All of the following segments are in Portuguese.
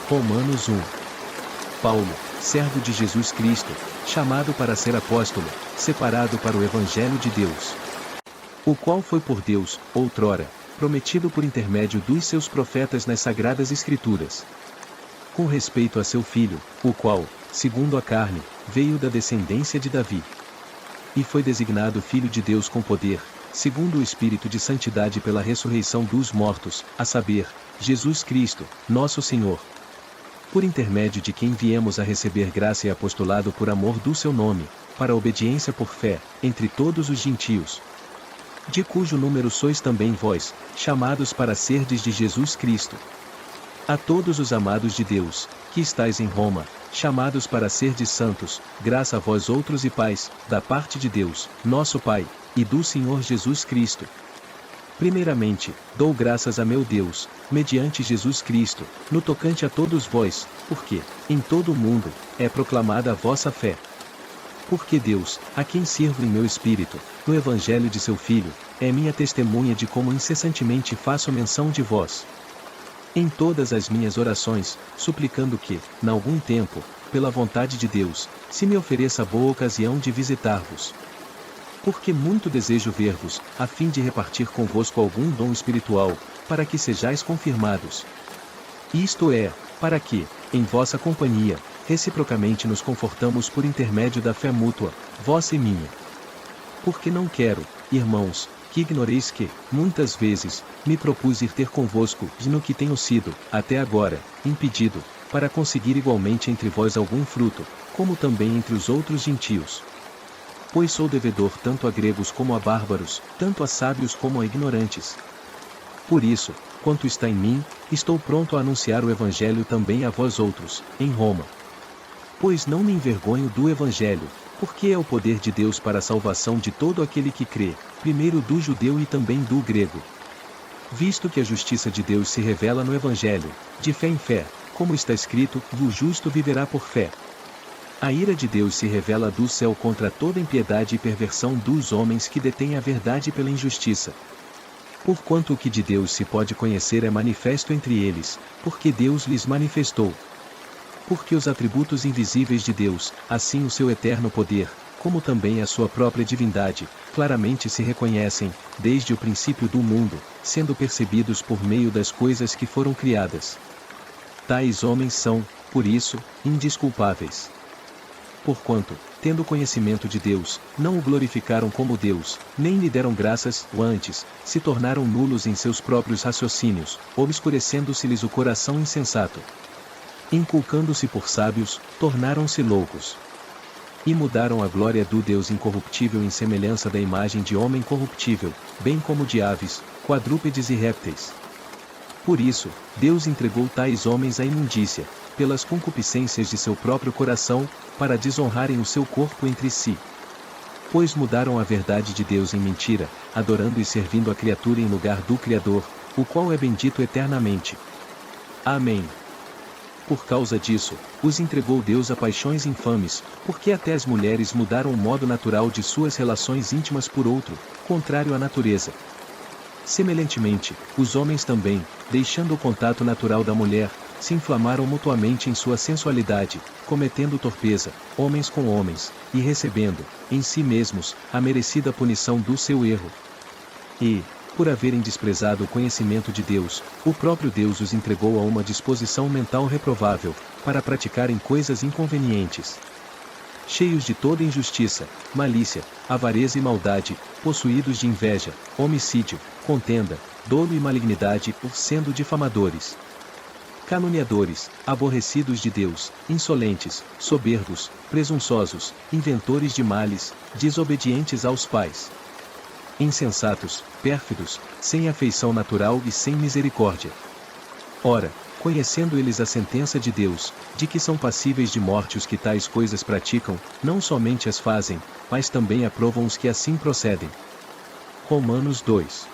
Romanos 1. Paulo, servo de Jesus Cristo, chamado para ser apóstolo, separado para o Evangelho de Deus, o qual foi por Deus, outrora, prometido por intermédio dos seus profetas nas Sagradas Escrituras, com respeito a seu Filho, o qual, segundo a carne, veio da descendência de Davi, e foi designado Filho de Deus com poder, segundo o Espírito de Santidade pela ressurreição dos mortos, a saber, Jesus Cristo, nosso Senhor, por intermédio de quem viemos a receber graça e apostolado por amor do seu nome, para a obediência por fé, entre todos os gentios, de cujo número sois também vós, chamados para serdes de Jesus Cristo. A todos os amados de Deus, que estais em Roma, chamados para serdes santos, graça a vós outros e paz, da parte de Deus, nosso Pai, e do Senhor Jesus Cristo. Primeiramente, dou graças a meu Deus, mediante Jesus Cristo, no tocante a todos vós, porque, em todo o mundo, é proclamada a vossa fé. Porque Deus, a quem sirvo em meu espírito, no Evangelho de seu Filho, é minha testemunha de como incessantemente faço menção de vós, em todas as minhas orações, suplicando que, em algum tempo, pela vontade de Deus, se me ofereça boa ocasião de visitar-vos. Porque muito desejo ver-vos, a fim de repartir convosco algum dom espiritual, para que sejais confirmados. Isto é, para que, em vossa companhia, reciprocamente nos confortamos por intermédio da fé mútua, vossa e minha. Porque não quero, irmãos, que ignoreis que, muitas vezes, me propus ir ter convosco, e no que tenho sido, até agora, impedido, para conseguir igualmente entre vós algum fruto, como também entre os outros gentios. Pois sou devedor tanto a gregos como a bárbaros, tanto a sábios como a ignorantes. Por isso, quanto está em mim, estou pronto a anunciar o Evangelho também a vós outros, em Roma. Pois não me envergonho do Evangelho, porque é o poder de Deus para a salvação de todo aquele que crê, primeiro do judeu e também do grego. Visto que a justiça de Deus se revela no Evangelho, de fé em fé, como está escrito, o justo viverá por fé. A ira de Deus se revela do céu contra toda impiedade e perversão dos homens que detêm a verdade pela injustiça. Porquanto o que de Deus se pode conhecer é manifesto entre eles, porque Deus lhes manifestou. Porque os atributos invisíveis de Deus, assim o seu eterno poder, como também a sua própria divindade, claramente se reconhecem, desde o princípio do mundo, sendo percebidos por meio das coisas que foram criadas. Tais homens são, por isso, indesculpáveis. Porquanto, tendo conhecimento de Deus, não o glorificaram como Deus, nem lhe deram graças, ou antes, se tornaram nulos em seus próprios raciocínios, obscurecendo-se-lhes o coração insensato. Inculcando-se por sábios, tornaram-se loucos. E mudaram a glória do Deus incorruptível em semelhança da imagem de homem corruptível, bem como de aves, quadrúpedes e répteis. Por isso, Deus entregou tais homens à imundícia, pelas concupiscências de seu próprio coração, para desonrarem o seu corpo entre si. Pois mudaram a verdade de Deus em mentira, adorando e servindo a criatura em lugar do Criador, o qual é bendito eternamente. Amém. Por causa disso, os entregou Deus a paixões infames, porque até as mulheres mudaram o modo natural de suas relações íntimas por outro, contrário à natureza. Semelhantemente, os homens também, deixando o contato natural da mulher, se inflamaram mutuamente em sua sensualidade, cometendo torpeza, homens com homens, e recebendo, em si mesmos, a merecida punição do seu erro. E, por haverem desprezado o conhecimento de Deus, o próprio Deus os entregou a uma disposição mental reprovável, para praticarem coisas inconvenientes. Cheios de toda injustiça, malícia, avareza e maldade, possuídos de inveja, homicídio, contenda, dolo e malignidade, sendo difamadores, caluniadores, aborrecidos de Deus, insolentes, soberbos, presunçosos, inventores de males, desobedientes aos pais, insensatos, pérfidos, sem afeição natural e sem misericórdia. Ora, conhecendo eles a sentença de Deus, de que são passíveis de morte os que tais coisas praticam, não somente as fazem, mas também aprovam os que assim procedem. Romanos 2.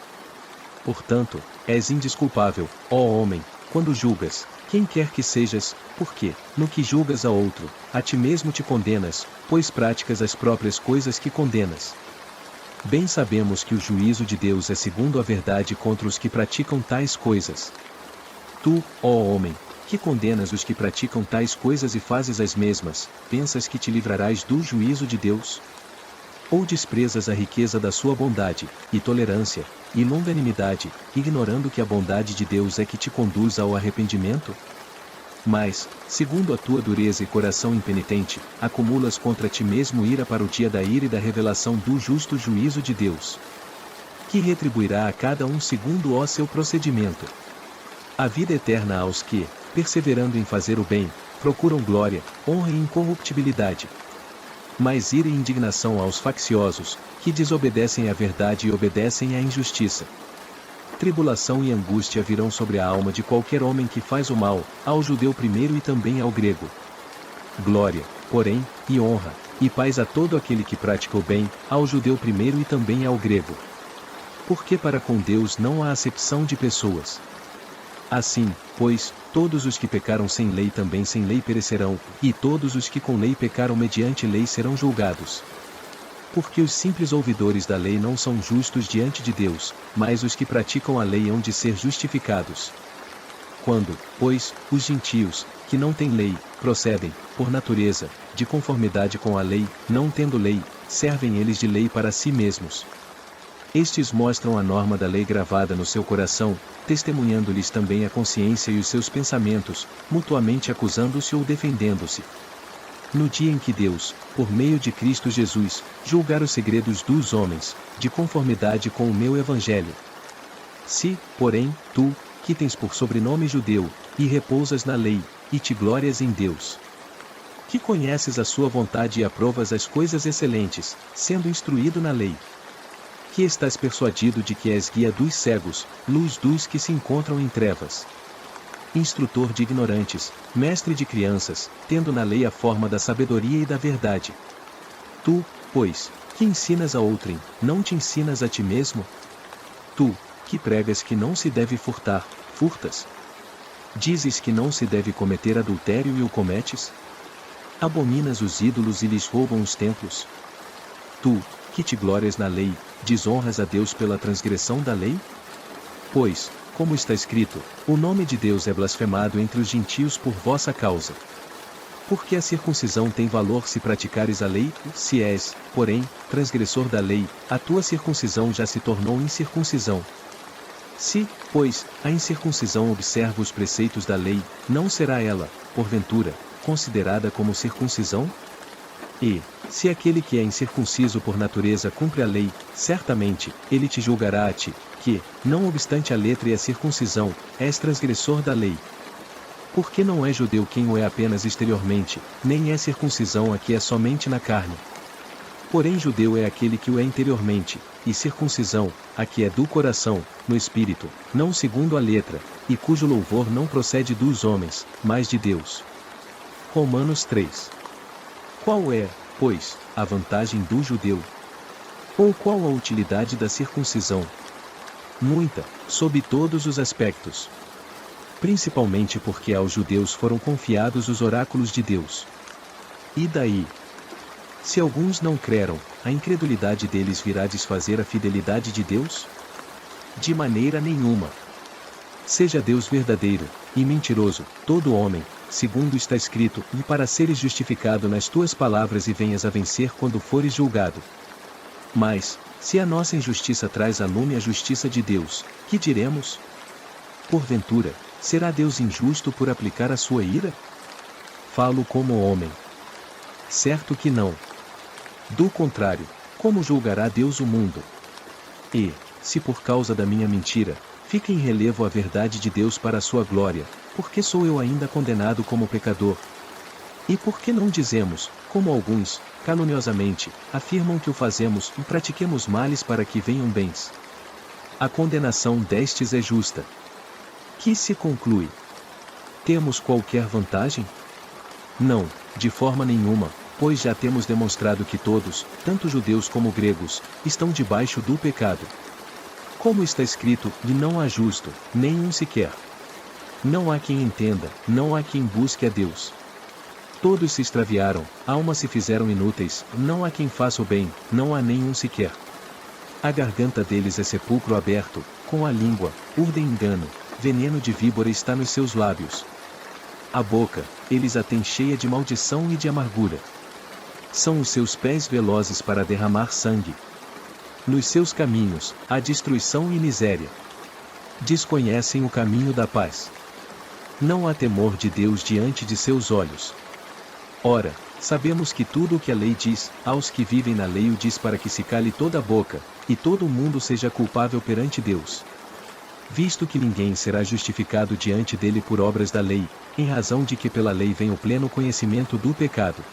Portanto, és indesculpável, ó homem, quando julgas, quem quer que sejas, porque, no que julgas a outro, a ti mesmo te condenas, pois praticas as próprias coisas que condenas. Bem sabemos que o juízo de Deus é segundo a verdade contra os que praticam tais coisas. Tu, ó homem, que condenas os que praticam tais coisas e fazes as mesmas, pensas que te livrarás do juízo de Deus? Ou desprezas a riqueza da sua bondade, e tolerância, e longanimidade, ignorando que a bondade de Deus é que te conduz ao arrependimento? Mas, segundo a tua dureza e coração impenitente, acumulas contra ti mesmo ira para o dia da ira e da revelação do justo juízo de Deus, que retribuirá a cada um segundo o seu procedimento. A vida eterna aos que, perseverando em fazer o bem, procuram glória, honra e incorruptibilidade. Mas ira e indignação aos facciosos, que desobedecem à verdade e obedecem à injustiça. Tribulação e angústia virão sobre a alma de qualquer homem que faz o mal, ao judeu primeiro e também ao grego. Glória, porém, e honra, e paz a todo aquele que pratica o bem, ao judeu primeiro e também ao grego. Porque para com Deus não há acepção de pessoas. Assim, pois, todos os que pecaram sem lei também sem lei perecerão, e todos os que com lei pecaram mediante lei serão julgados. Porque os simples ouvidores da lei não são justos diante de Deus, mas os que praticam a lei hão de ser justificados. Quando, pois, os gentios, que não têm lei, procedem, por natureza, de conformidade com a lei, não tendo lei, servem eles de lei para si mesmos. Estes mostram a norma da lei gravada no seu coração, testemunhando-lhes também a consciência e os seus pensamentos, mutuamente acusando-se ou defendendo-se. No dia em que Deus, por meio de Cristo Jesus, julgar os segredos dos homens, de conformidade com o meu evangelho. Se, porém, tu, que tens por sobrenome judeu, e repousas na lei, e te glórias em Deus, que conheces a sua vontade e aprovas as coisas excelentes, sendo instruído na lei, que estás persuadido de que és guia dos cegos, luz dos que se encontram em trevas, instrutor de ignorantes, mestre de crianças, tendo na lei a forma da sabedoria e da verdade. Tu, pois, que ensinas a outrem, não te ensinas a ti mesmo? Tu, que pregas que não se deve furtar, furtas? Dizes que não se deve cometer adultério e o cometes? Abominas os ídolos e lhes roubam os templos? Tu, que te glórias na lei, desonras a Deus pela transgressão da lei? Pois, como está escrito, o nome de Deus é blasfemado entre os gentios por vossa causa. Porque a circuncisão tem valor se praticares a lei, se és, porém, transgressor da lei, a tua circuncisão já se tornou incircuncisão. Se, pois, a incircuncisão observa os preceitos da lei, não será ela, porventura, considerada como circuncisão? E, se aquele que é incircunciso por natureza cumpre a lei, certamente, ele te julgará a ti, que, não obstante a letra e a circuncisão, és transgressor da lei. Porque não é judeu quem o é apenas exteriormente, nem é circuncisão a que é somente na carne. Porém judeu é aquele que o é interiormente, e circuncisão, a que é do coração, no espírito, não segundo a letra, e cujo louvor não procede dos homens, mas de Deus. Romanos 3. Qual é, pois, a vantagem do judeu? Ou qual a utilidade da circuncisão? Muita, sob todos os aspectos. Principalmente porque aos judeus foram confiados os oráculos de Deus. E daí? Se alguns não creram, a incredulidade deles virá desfazer a fidelidade de Deus? De maneira nenhuma. Seja Deus verdadeiro, e mentiroso, todo homem, segundo está escrito, e para seres justificado nas tuas palavras e venhas a vencer quando fores julgado. Mas, se a nossa injustiça traz a lume a justiça de Deus, que diremos? Porventura, será Deus injusto por aplicar a sua ira? Falo como homem. Certo que não. Do contrário, como julgará Deus o mundo? E, se por causa da minha mentira, fica em relevo a verdade de Deus para a sua glória, por que sou eu ainda condenado como pecador? E por que não dizemos, como alguns, caluniosamente, afirmam que o fazemos e pratiquemos males para que venham bens? A condenação destes é justa. Que se conclui? Temos qualquer vantagem? Não, de forma nenhuma, pois já temos demonstrado que todos, tanto judeus como gregos, estão debaixo do pecado. Como está escrito, e não há justo, nenhum sequer. Não há quem entenda, não há quem busque a Deus. Todos se extraviaram, almas se fizeram inúteis, não há quem faça o bem, não há nenhum sequer. A garganta deles é sepulcro aberto, com a língua, urdem engano, veneno de víbora está nos seus lábios. A boca, eles a têm cheia de maldição e de amargura. São os seus pés velozes para derramar sangue. Nos seus caminhos, há destruição e miséria. Desconhecem o caminho da paz. Não há temor de Deus diante de seus olhos. Ora, sabemos que tudo o que a lei diz, aos que vivem na lei o diz para que se cale toda a boca, e todo o mundo seja culpável perante Deus. Visto que ninguém será justificado diante dele por obras da lei, em razão de que pela lei vem o pleno conhecimento do pecado.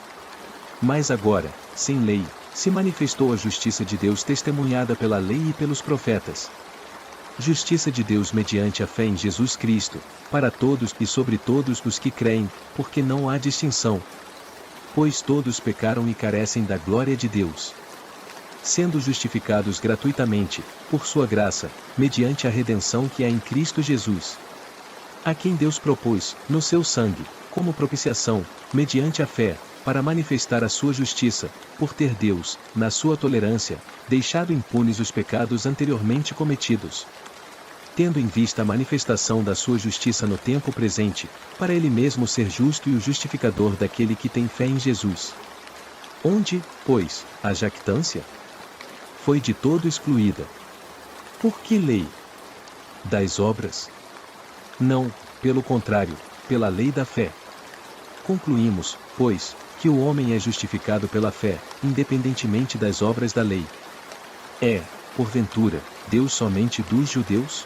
Mas agora, sem lei, se manifestou a justiça de Deus testemunhada pela lei e pelos profetas. Justiça de Deus mediante a fé em Jesus Cristo, para todos e sobre todos os que creem, porque não há distinção. Pois todos pecaram e carecem da glória de Deus. Sendo justificados gratuitamente, por sua graça, mediante a redenção que há em Cristo Jesus. A quem Deus propôs, no seu sangue, como propiciação, mediante a fé, para manifestar a sua justiça, por ter Deus, na sua tolerância, deixado impunes os pecados anteriormente cometidos. Tendo em vista a manifestação da sua justiça no tempo presente, para ele mesmo ser justo e o justificador daquele que tem fé em Jesus. Onde, pois, a jactância? Foi de todo excluída. Por que lei? Das obras? Não, pelo contrário, pela lei da fé. Concluímos, pois, que o homem é justificado pela fé, independentemente das obras da lei. É, porventura, Deus somente dos judeus?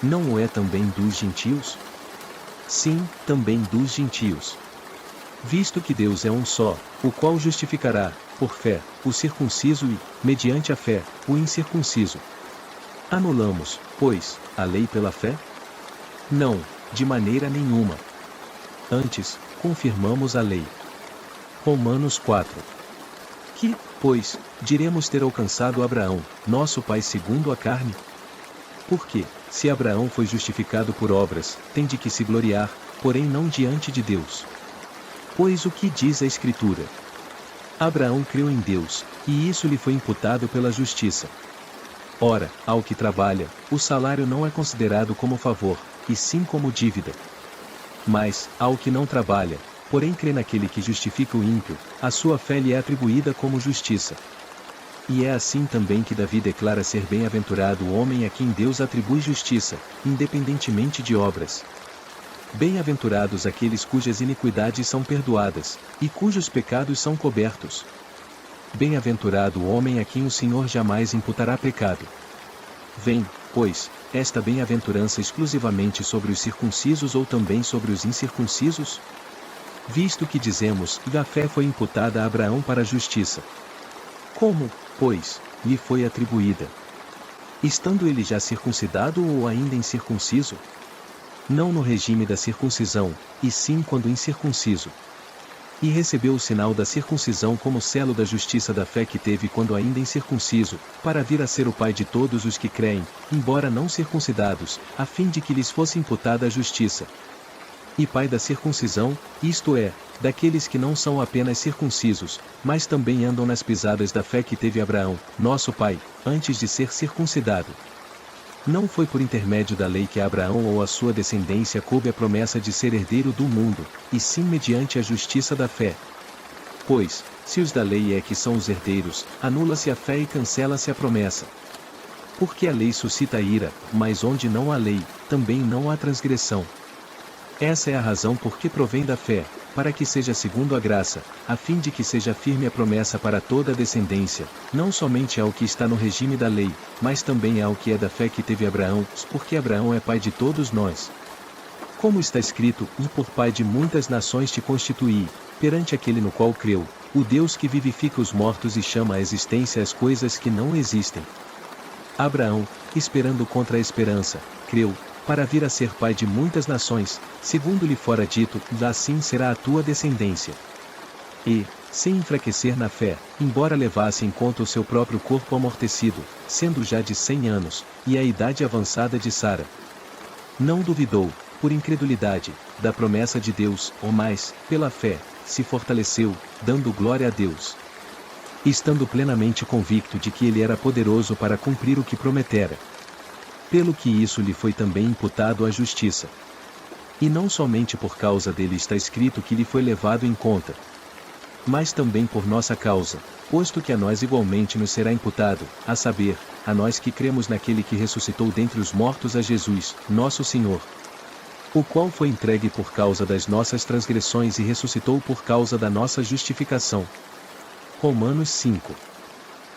Não o é também dos gentios? Sim, também dos gentios. Visto que Deus é um só, o qual justificará, por fé, o circunciso e, mediante a fé, o incircunciso. Anulamos, pois, a lei pela fé? Não, de maneira nenhuma. Antes, confirmamos a lei. Romanos 4. Que, pois, diremos ter alcançado Abraão, nosso pai segundo a carne? Porque, se Abraão foi justificado por obras, tem de que se gloriar, porém não diante de Deus. Pois o que diz a Escritura? Abraão creu em Deus, e isso lhe foi imputado pela justiça. Ora, ao que trabalha, o salário não é considerado como favor, e sim como dívida. Mas, ao que não trabalha, porém crê naquele que justifica o ímpio, a sua fé lhe é atribuída como justiça. E é assim também que Davi declara ser bem-aventurado o homem a quem Deus atribui justiça, independentemente de obras. Bem-aventurados aqueles cujas iniquidades são perdoadas, e cujos pecados são cobertos. Bem-aventurado o homem a quem o Senhor jamais imputará pecado. Vem, pois, esta bem-aventurança exclusivamente sobre os circuncisos ou também sobre os incircuncisos? Visto que dizemos, da fé foi imputada a Abraão para a justiça. Como, pois, lhe foi atribuída? Estando ele já circuncidado ou ainda incircunciso? Não no regime da circuncisão, e sim quando incircunciso. E recebeu o sinal da circuncisão como selo da justiça da fé que teve quando ainda incircunciso, para vir a ser o pai de todos os que creem, embora não circuncidados, a fim de que lhes fosse imputada a justiça. E pai da circuncisão, isto é, daqueles que não são apenas circuncisos, mas também andam nas pisadas da fé que teve Abraão, nosso pai, antes de ser circuncidado. Não foi por intermédio da lei que a Abraão ou a sua descendência coube a promessa de ser herdeiro do mundo, e sim mediante a justiça da fé. Pois, se os da lei é que são os herdeiros, anula-se a fé e cancela-se a promessa. Porque a lei suscita ira, mas onde não há lei, também não há transgressão. Essa é a razão por que provém da fé, para que seja segundo a graça, a fim de que seja firme a promessa para toda a descendência, não somente ao que está no regime da lei, mas também ao que é da fé que teve Abraão, porque Abraão é pai de todos nós. Como está escrito, e por pai de muitas nações te constituí, perante aquele no qual creu, o Deus que vivifica os mortos e chama à existência as coisas que não existem. Abraão, esperando contra a esperança, creu, para vir a ser pai de muitas nações, segundo lhe fora dito, assim será a tua descendência. E, sem enfraquecer na fé, embora levasse em conta o seu próprio corpo amortecido, sendo já de 100 anos, e a idade avançada de Sara, não duvidou, por incredulidade, da promessa de Deus, ou mais, pela fé, se fortaleceu, dando glória a Deus. Estando plenamente convicto de que ele era poderoso para cumprir o que prometera. Pelo que isso lhe foi também imputado à justiça. E não somente por causa dele está escrito que lhe foi levado em conta, mas também por nossa causa, posto que a nós igualmente nos será imputado, a saber, a nós que cremos naquele que ressuscitou dentre os mortos a Jesus, nosso Senhor, o qual foi entregue por causa das nossas transgressões e ressuscitou por causa da nossa justificação. Romanos 5.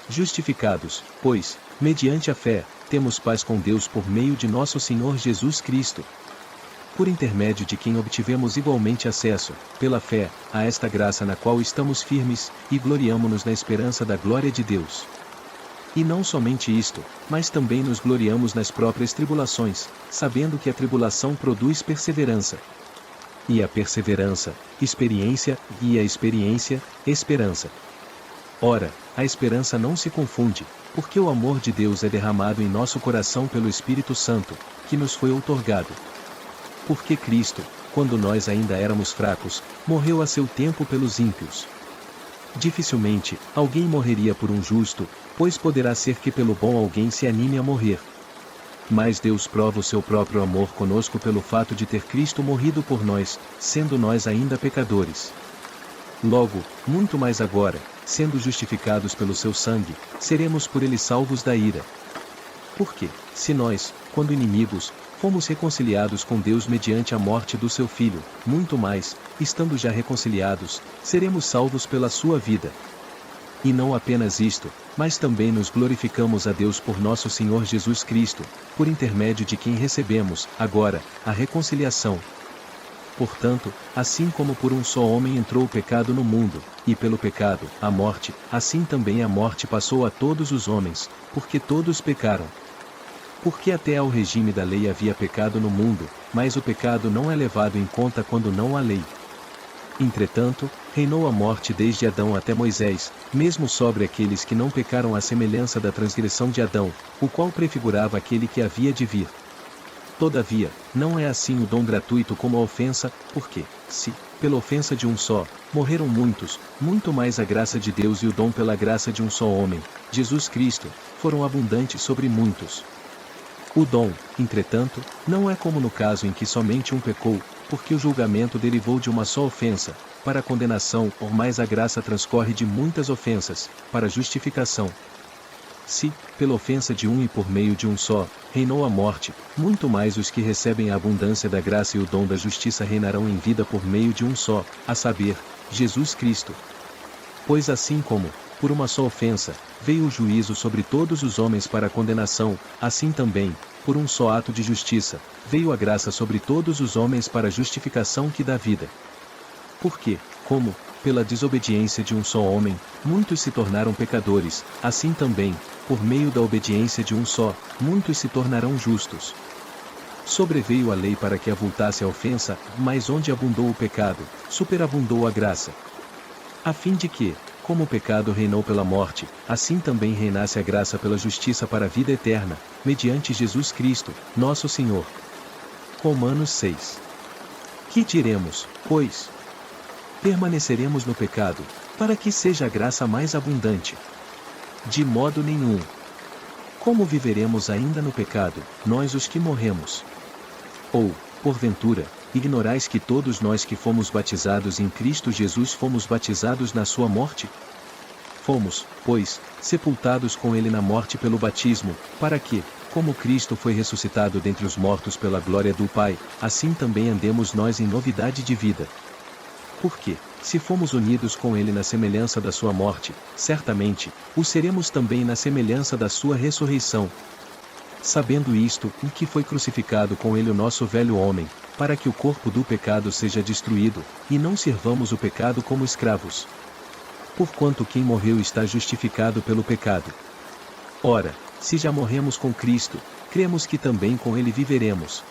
Justificados, pois, mediante a fé, temos paz com Deus por meio de nosso Senhor Jesus Cristo, por intermédio de quem obtivemos igualmente acesso, pela fé, a esta graça na qual estamos firmes, e gloriamo-nos na esperança da glória de Deus. E não somente isto, mas também nos gloriamos nas próprias tribulações, sabendo que a tribulação produz perseverança. E a perseverança, experiência, e a experiência, esperança. Ora, a esperança não se confunde, porque o amor de Deus é derramado em nosso coração pelo Espírito Santo, que nos foi outorgado. Porque Cristo, quando nós ainda éramos fracos, morreu a seu tempo pelos ímpios. Dificilmente, alguém morreria por um justo, pois poderá ser que pelo bom alguém se anime a morrer. Mas Deus prova o seu próprio amor conosco pelo fato de ter Cristo morrido por nós, sendo nós ainda pecadores. Logo, muito mais agora, sendo justificados pelo seu sangue, seremos por ele salvos da ira. Porque, se nós, quando inimigos, fomos reconciliados com Deus mediante a morte do seu Filho, muito mais, estando já reconciliados, seremos salvos pela sua vida. E não apenas isto, mas também nos glorificamos a Deus por nosso Senhor Jesus Cristo, por intermédio de quem recebemos, agora, a reconciliação. Portanto, assim como por um só homem entrou o pecado no mundo, e pelo pecado, a morte, assim também a morte passou a todos os homens, porque todos pecaram. Porque até ao regime da lei havia pecado no mundo, mas o pecado não é levado em conta quando não há lei. Entretanto, reinou a morte desde Adão até Moisés, mesmo sobre aqueles que não pecaram à semelhança da transgressão de Adão, o qual prefigurava aquele que havia de vir. Todavia, não é assim o dom gratuito como a ofensa, porque, se, pela ofensa de um só, morreram muitos, muito mais a graça de Deus e o dom pela graça de um só homem, Jesus Cristo, foram abundantes sobre muitos. O dom, entretanto, não é como no caso em que somente um pecou, porque o julgamento derivou de uma só ofensa, para a condenação, ou mais a graça transcorre de muitas ofensas, para a justificação. Se, pela ofensa de um e por meio de um só, reinou a morte, muito mais os que recebem a abundância da graça e o dom da justiça reinarão em vida por meio de um só, a saber, Jesus Cristo. Pois assim como, por uma só ofensa, veio o juízo sobre todos os homens para a condenação, assim também, por um só ato de justiça, veio a graça sobre todos os homens para a justificação que dá vida. Porque, como, pela desobediência de um só homem, muitos se tornaram pecadores, assim também, por meio da obediência de um só, muitos se tornarão justos. Sobreveio a lei para que avultasse a ofensa, mas onde abundou o pecado, superabundou a graça. A fim de que, como o pecado reinou pela morte, assim também reinasse a graça pela justiça para a vida eterna, mediante Jesus Cristo, nosso Senhor. Romanos 6. Que diremos, pois? Permaneceremos no pecado, para que seja a graça mais abundante? De modo nenhum. Como viveremos ainda no pecado, nós os que morremos? Ou, porventura, ignorais que todos nós que fomos batizados em Cristo Jesus fomos batizados na sua morte? Fomos, pois, sepultados com ele na morte pelo batismo, para que, como Cristo foi ressuscitado dentre os mortos pela glória do Pai, assim também andemos nós em novidade de vida. Porque, se fomos unidos com ele na semelhança da sua morte, certamente, o seremos também na semelhança da sua ressurreição. Sabendo isto, em que foi crucificado com ele o nosso velho homem, para que o corpo do pecado seja destruído, e não sirvamos o pecado como escravos. Porquanto quem morreu está justificado pelo pecado. Ora, se já morremos com Cristo, cremos que também com ele viveremos.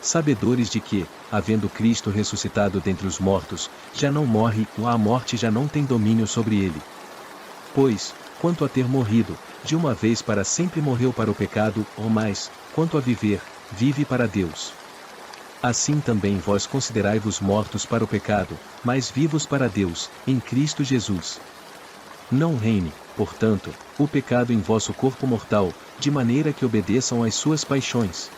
Sabedores de que, havendo Cristo ressuscitado dentre os mortos, já não morre, ou a morte já não tem domínio sobre ele. Pois, quanto a ter morrido, de uma vez para sempre morreu para o pecado, ou mais, quanto a viver, vive para Deus. Assim também vós considerai-vos mortos para o pecado, mas vivos para Deus, em Cristo Jesus. Não reine, portanto, o pecado em vosso corpo mortal, de maneira que obedeçam às suas paixões.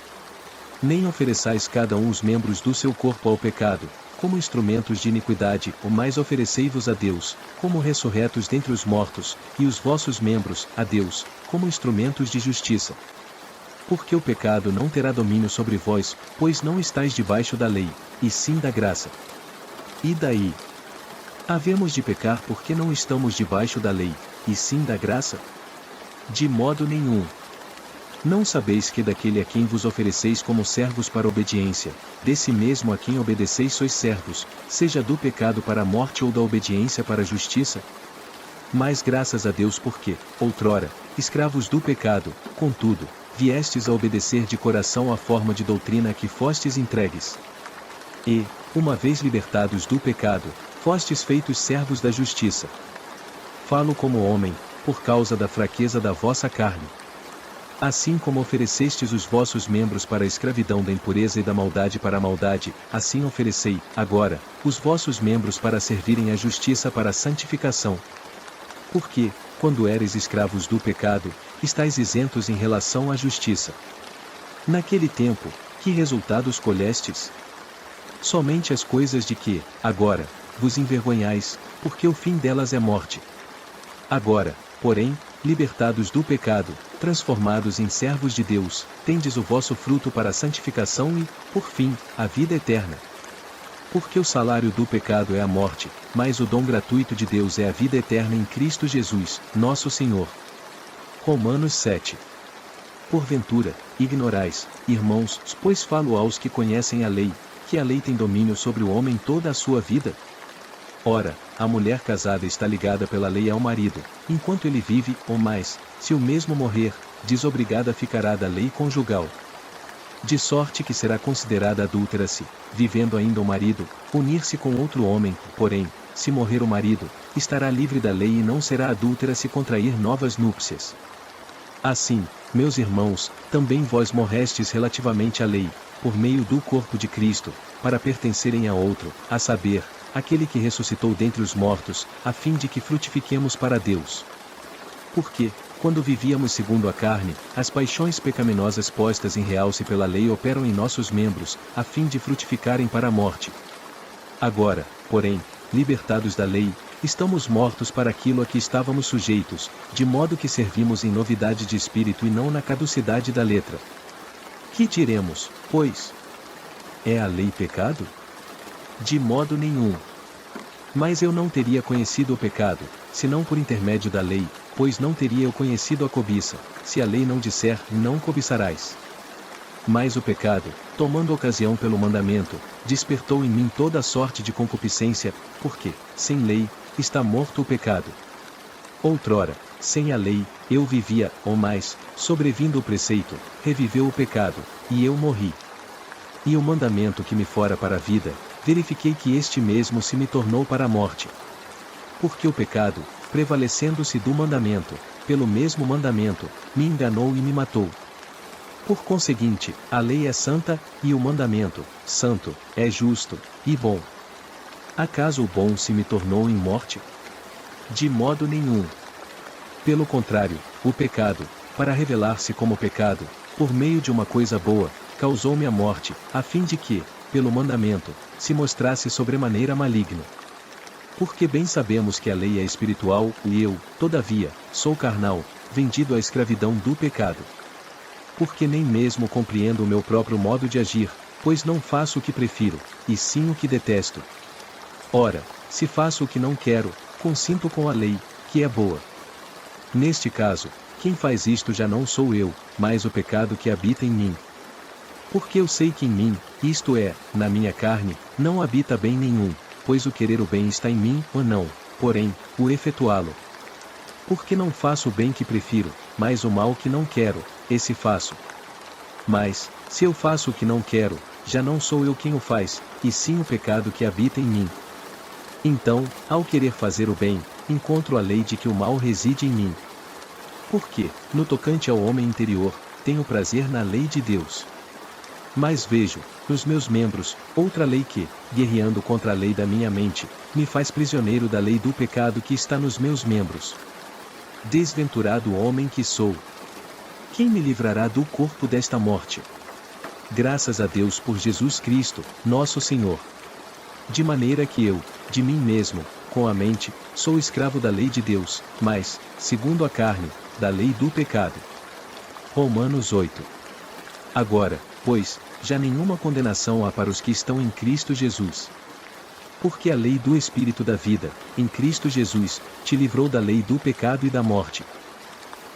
Nem ofereçais cada um os membros do seu corpo ao pecado, como instrumentos de iniquidade, mas oferecei-vos a Deus, como ressurretos dentre os mortos, e os vossos membros, a Deus, como instrumentos de justiça. Porque o pecado não terá domínio sobre vós, pois não estáis debaixo da lei, e sim da graça. E daí? Havemos de pecar porque não estamos debaixo da lei, e sim da graça? De modo nenhum. Não sabeis que daquele a quem vos ofereceis como servos para obediência, desse mesmo a quem obedeceis sois servos, seja do pecado para a morte ou da obediência para a justiça? Mas graças a Deus porque, outrora, escravos do pecado, contudo, viestes a obedecer de coração à forma de doutrina a que fostes entregues. E, uma vez libertados do pecado, fostes feitos servos da justiça. Falo como homem, por causa da fraqueza da vossa carne. Assim como oferecestes os vossos membros para a escravidão da impureza e da maldade para a maldade, assim oferecei, agora, os vossos membros para servirem à justiça para a santificação. Porque, quando éreis escravos do pecado, estáis isentos em relação à justiça. Naquele tempo, que resultados colhestes? Somente as coisas de que, agora, vos envergonhais, porque o fim delas é morte. Agora, porém, libertados do pecado, transformados em servos de Deus, tendes o vosso fruto para a santificação e, por fim, a vida eterna. Porque o salário do pecado é a morte, mas o dom gratuito de Deus é a vida eterna em Cristo Jesus, nosso Senhor. Romanos 7. Porventura, ignorais, irmãos, pois falo aos que conhecem a lei, que a lei tem domínio sobre o homem toda a sua vida? Ora, a mulher casada está ligada pela lei ao marido, enquanto ele vive, ou mais, se o mesmo morrer, desobrigada ficará da lei conjugal. De sorte que será considerada adúltera se, vivendo ainda o marido, unir-se com outro homem, porém, se morrer o marido, estará livre da lei e não será adúltera se contrair novas núpcias. Assim, meus irmãos, também vós morrestes relativamente à lei, por meio do corpo de Cristo, para pertencerem a outro, a saber, aquele que ressuscitou dentre os mortos, a fim de que frutifiquemos para Deus. Porque, quando vivíamos segundo a carne, as paixões pecaminosas postas em realce pela lei operam em nossos membros, a fim de frutificarem para a morte. Agora, porém, libertados da lei, estamos mortos para aquilo a que estávamos sujeitos, de modo que servimos em novidade de espírito e não na caducidade da letra. Que diremos, pois? É a lei pecado? De modo nenhum. Mas eu não teria conhecido o pecado, senão por intermédio da lei, pois não teria eu conhecido a cobiça, se a lei não disser, não cobiçarás. Mas o pecado, tomando ocasião pelo mandamento, despertou em mim toda a sorte de concupiscência, porque, sem lei, está morto o pecado. Outrora, sem a lei, eu vivia, ou mais, sobrevindo o preceito, reviveu o pecado, e eu morri. E o mandamento que me fora para a vida, verifiquei que este mesmo se me tornou para a morte. Porque o pecado, prevalecendo-se do mandamento, pelo mesmo mandamento, me enganou e me matou. Por conseguinte, a lei é santa, e o mandamento, santo, é justo, e bom. Acaso o bom se me tornou em morte? De modo nenhum. Pelo contrário, o pecado, para revelar-se como pecado, por meio de uma coisa boa, causou-me a morte, a fim de que, pelo mandamento, se mostrasse sobremaneira maligno. Porque bem sabemos que a lei é espiritual, e eu, todavia, sou carnal, vendido à escravidão do pecado. Porque nem mesmo compreendo o meu próprio modo de agir, pois não faço o que prefiro, e sim o que detesto. Ora, se faço o que não quero, consinto com a lei, que é boa. Neste caso, quem faz isto já não sou eu, mas o pecado que habita em mim. Porque eu sei que em mim, isto é, na minha carne, não habita bem nenhum, pois o querer o bem está em mim, ou não, porém, o efetuá-lo. Porque não faço o bem que prefiro, mas o mal que não quero, esse faço. Mas, se eu faço o que não quero, já não sou eu quem o faz, e sim o pecado que habita em mim. Então, ao querer fazer o bem, encontro a lei de que o mal reside em mim. Porque, no tocante ao homem interior, tenho prazer na lei de Deus. Mas vejo, nos meus membros, outra lei que, guerreando contra a lei da minha mente, me faz prisioneiro da lei do pecado que está nos meus membros. Desventurado homem que sou! Quem me livrará do corpo desta morte? graças a Deus por Jesus Cristo, nosso Senhor. De maneira que eu, de mim mesmo, com a mente, sou escravo da lei de Deus, mas, segundo a carne, da lei do pecado. Romanos 8. Agora, pois, já nenhuma condenação há para os que estão em Cristo Jesus. Porque a lei do Espírito da vida, em Cristo Jesus, te livrou da lei do pecado e da morte.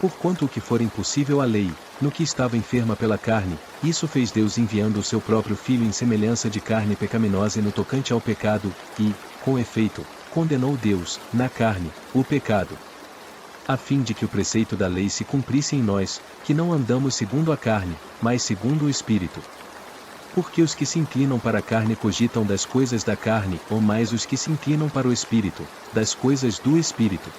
Porquanto o que for impossível à lei, no que estava enferma pela carne, isso fez Deus enviando o seu próprio Filho em semelhança de carne pecaminosa e no tocante ao pecado, e, com efeito, condenou Deus, na carne, o pecado. A fim de que o preceito da lei se cumprisse em nós, que não andamos segundo a carne, mas segundo o Espírito. Porque os que se inclinam para a carne cogitam das coisas da carne, ou mais os que se inclinam para o Espírito, das coisas do Espírito.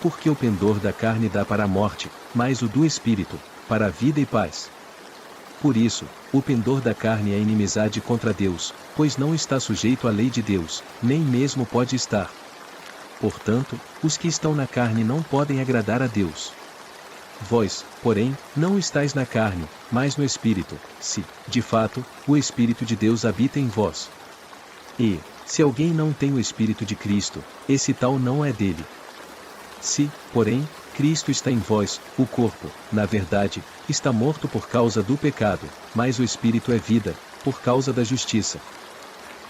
Porque o pendor da carne dá para a morte, mas o do Espírito, para a vida e paz. Por isso, o pendor da carne é inimizade contra Deus, pois não está sujeito à lei de Deus, nem mesmo pode estar. Portanto, os que estão na carne não podem agradar a Deus. Vós, porém, não estáis na carne, mas no Espírito, se, de fato, o Espírito de Deus habita em vós. E, se alguém não tem o Espírito de Cristo, esse tal não é dele. Se, porém, Cristo está em vós, o corpo, na verdade, está morto por causa do pecado, mas o Espírito é vida, por causa da justiça.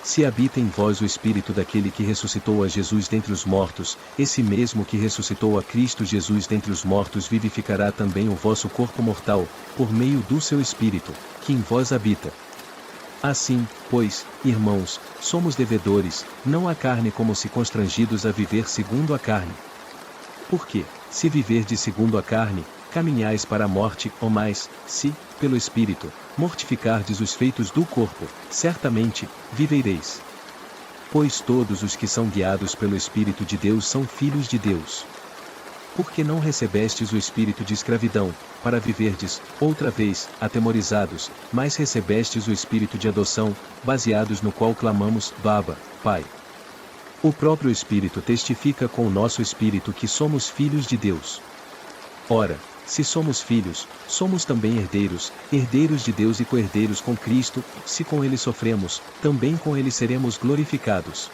Se habita em vós o Espírito daquele que ressuscitou a Jesus dentre os mortos, esse mesmo que ressuscitou a Cristo Jesus dentre os mortos vivificará também o vosso corpo mortal, por meio do seu Espírito, que em vós habita. Assim, pois, irmãos, somos devedores, não à carne como se constrangidos a viver segundo a carne. Porque, se viverdes segundo a carne, caminhais para a morte, ou mais, se, pelo Espírito, mortificardes os feitos do corpo, certamente, vivereis. Pois todos os que são guiados pelo Espírito de Deus são filhos de Deus. Porque não recebestes o espírito de escravidão, para viverdes, outra vez, atemorizados, mas recebestes o espírito de adoção, baseados no qual clamamos, Baba, Pai. O próprio Espírito testifica com o nosso espírito que somos filhos de Deus. Ora, se somos filhos, somos também herdeiros, herdeiros de Deus e co-herdeiros com Cristo, se com Ele sofremos, também com Ele seremos glorificados.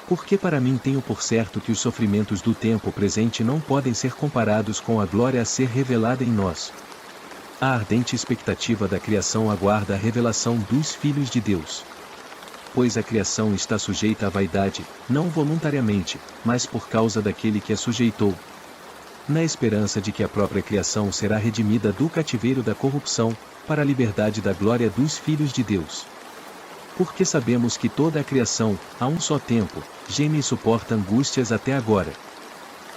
Porque para mim tenho por certo que os sofrimentos do tempo presente não podem ser comparados com a glória a ser revelada em nós. A ardente expectativa da criação aguarda a revelação dos filhos de Deus. Pois a criação está sujeita à vaidade, não voluntariamente, mas por causa daquele que a sujeitou, na esperança de que a própria criação será redimida do cativeiro da corrupção, para a liberdade da glória dos filhos de Deus. Porque sabemos que toda a criação, a um só tempo, geme e suporta angústias até agora.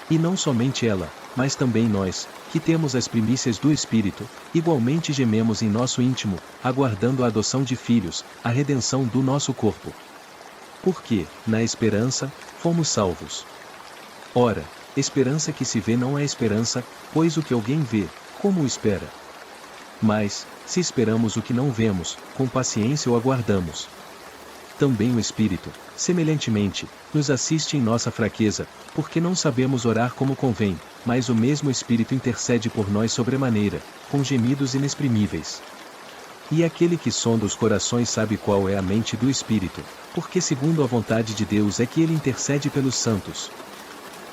E não somente ela, mas também nós, que temos as primícias do Espírito, igualmente gememos em nosso íntimo, aguardando a adoção de filhos, a redenção do nosso corpo. Porque, na esperança, fomos salvos. Ora, esperança que se vê não é esperança, pois o que alguém vê, como o espera? Mas, se esperamos o que não vemos, com paciência o aguardamos. Também o Espírito, semelhantemente, nos assiste em nossa fraqueza, porque não sabemos orar como convém, mas o mesmo Espírito intercede por nós sobremaneira, com gemidos inexprimíveis. E aquele que sonda os corações sabe qual é a mente do Espírito, porque segundo a vontade de Deus é que ele intercede pelos santos.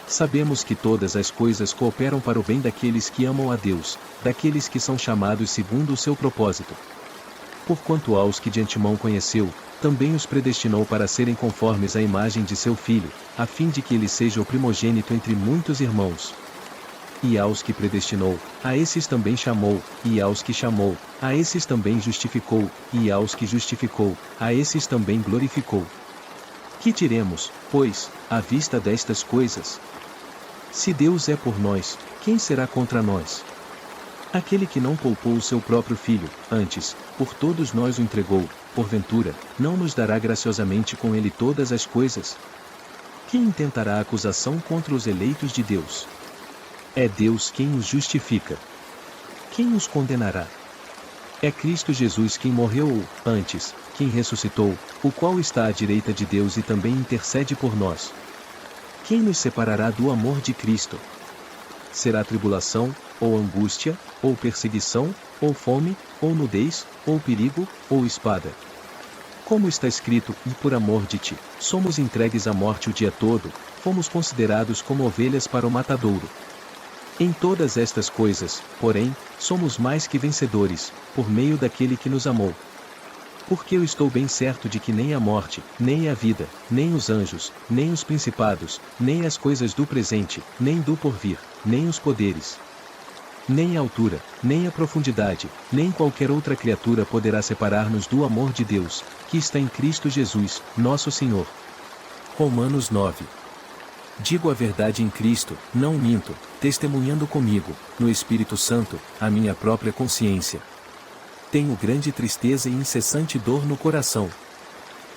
Sabemos que todas as coisas cooperam para o bem daqueles que amam a Deus, daqueles que são chamados segundo o seu propósito. Porquanto aos que de antemão conheceu, também os predestinou para serem conformes à imagem de seu Filho, a fim de que ele seja o primogênito entre muitos irmãos. E aos que predestinou, a esses também chamou, e aos que chamou, a esses também justificou, e aos que justificou, a esses também glorificou. Que diremos, pois, à vista destas coisas? Se Deus é por nós, quem será contra nós? Aquele que não poupou o seu próprio Filho, antes, por todos nós o entregou, porventura, não nos dará graciosamente com ele todas as coisas? Quem intentará acusação contra os eleitos de Deus? É Deus quem os justifica. Quem os condenará? É Cristo Jesus quem morreu ou, antes, quem ressuscitou, o qual está à direita de Deus e também intercede por nós. Quem nos separará do amor de Cristo? será tribulação, ou angústia, ou perseguição, ou fome, ou nudez, ou perigo, ou espada. Como está escrito, e por amor de ti, somos entregues à morte o dia todo, fomos considerados como ovelhas para o matadouro. Em todas estas coisas, porém, somos mais que vencedores, por meio daquele que nos amou. Porque eu estou bem certo de que nem a morte, nem a vida, nem os anjos, nem os principados, nem as coisas do presente, nem do porvir, nem os poderes, nem a altura, nem a profundidade, nem qualquer outra criatura poderá separar-nos do amor de Deus, que está em Cristo Jesus, nosso Senhor. Romanos 9. Digo a verdade em Cristo, não minto, testemunhando comigo, no Espírito Santo, a minha própria consciência. Tenho grande tristeza e incessante dor no coração.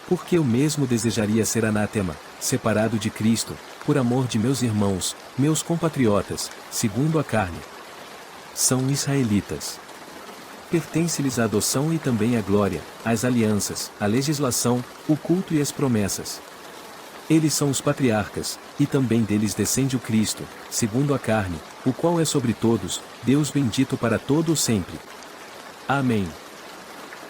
Porque eu mesmo desejaria ser anátema, separado de Cristo, por amor de meus irmãos, meus compatriotas, segundo a carne. São israelitas. Pertence-lhes a adoção e também a glória, as alianças, a legislação, o culto e as promessas. Eles são os patriarcas, e também deles descende o Cristo, segundo a carne, o qual é sobre todos, Deus bendito para todo o sempre. Amém.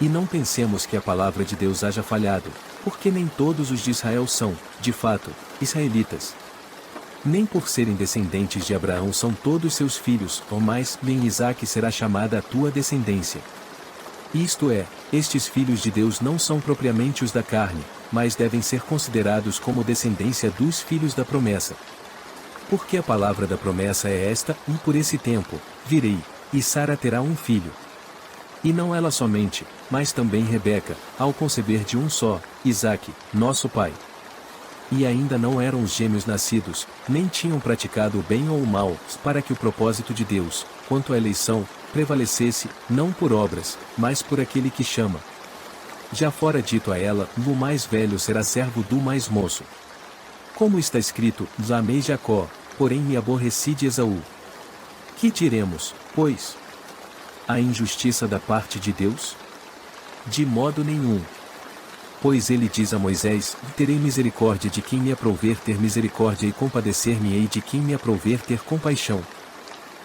E não pensemos que a palavra de Deus haja falhado, porque nem todos os de Israel são, de fato, israelitas. Nem por serem descendentes de Abraão são todos seus filhos, ou mais, nem Isaque será chamada a tua descendência. Isto é, estes filhos de Deus não são propriamente os da carne, mas devem ser considerados como descendência dos filhos da promessa. Porque a palavra da promessa é esta, e por esse tempo, virei, e Sara terá um filho. E não ela somente, mas também Rebeca, ao conceber de um só, Isaque, nosso pai. E ainda não eram os gêmeos nascidos, nem tinham praticado o bem ou o mal, para que o propósito de Deus, quanto à eleição, prevalecesse, não por obras, mas por aquele que chama. Já fora dito a ela, o mais velho será servo do mais moço. Como está escrito, amei Jacó, porém me aborreci de Esaú. Que diremos, pois? A injustiça da parte de Deus? De modo nenhum. Pois ele diz a Moisés, terei misericórdia de quem me aprouver ter misericórdia e compadecer-me-ei de quem me aprouver ter compaixão.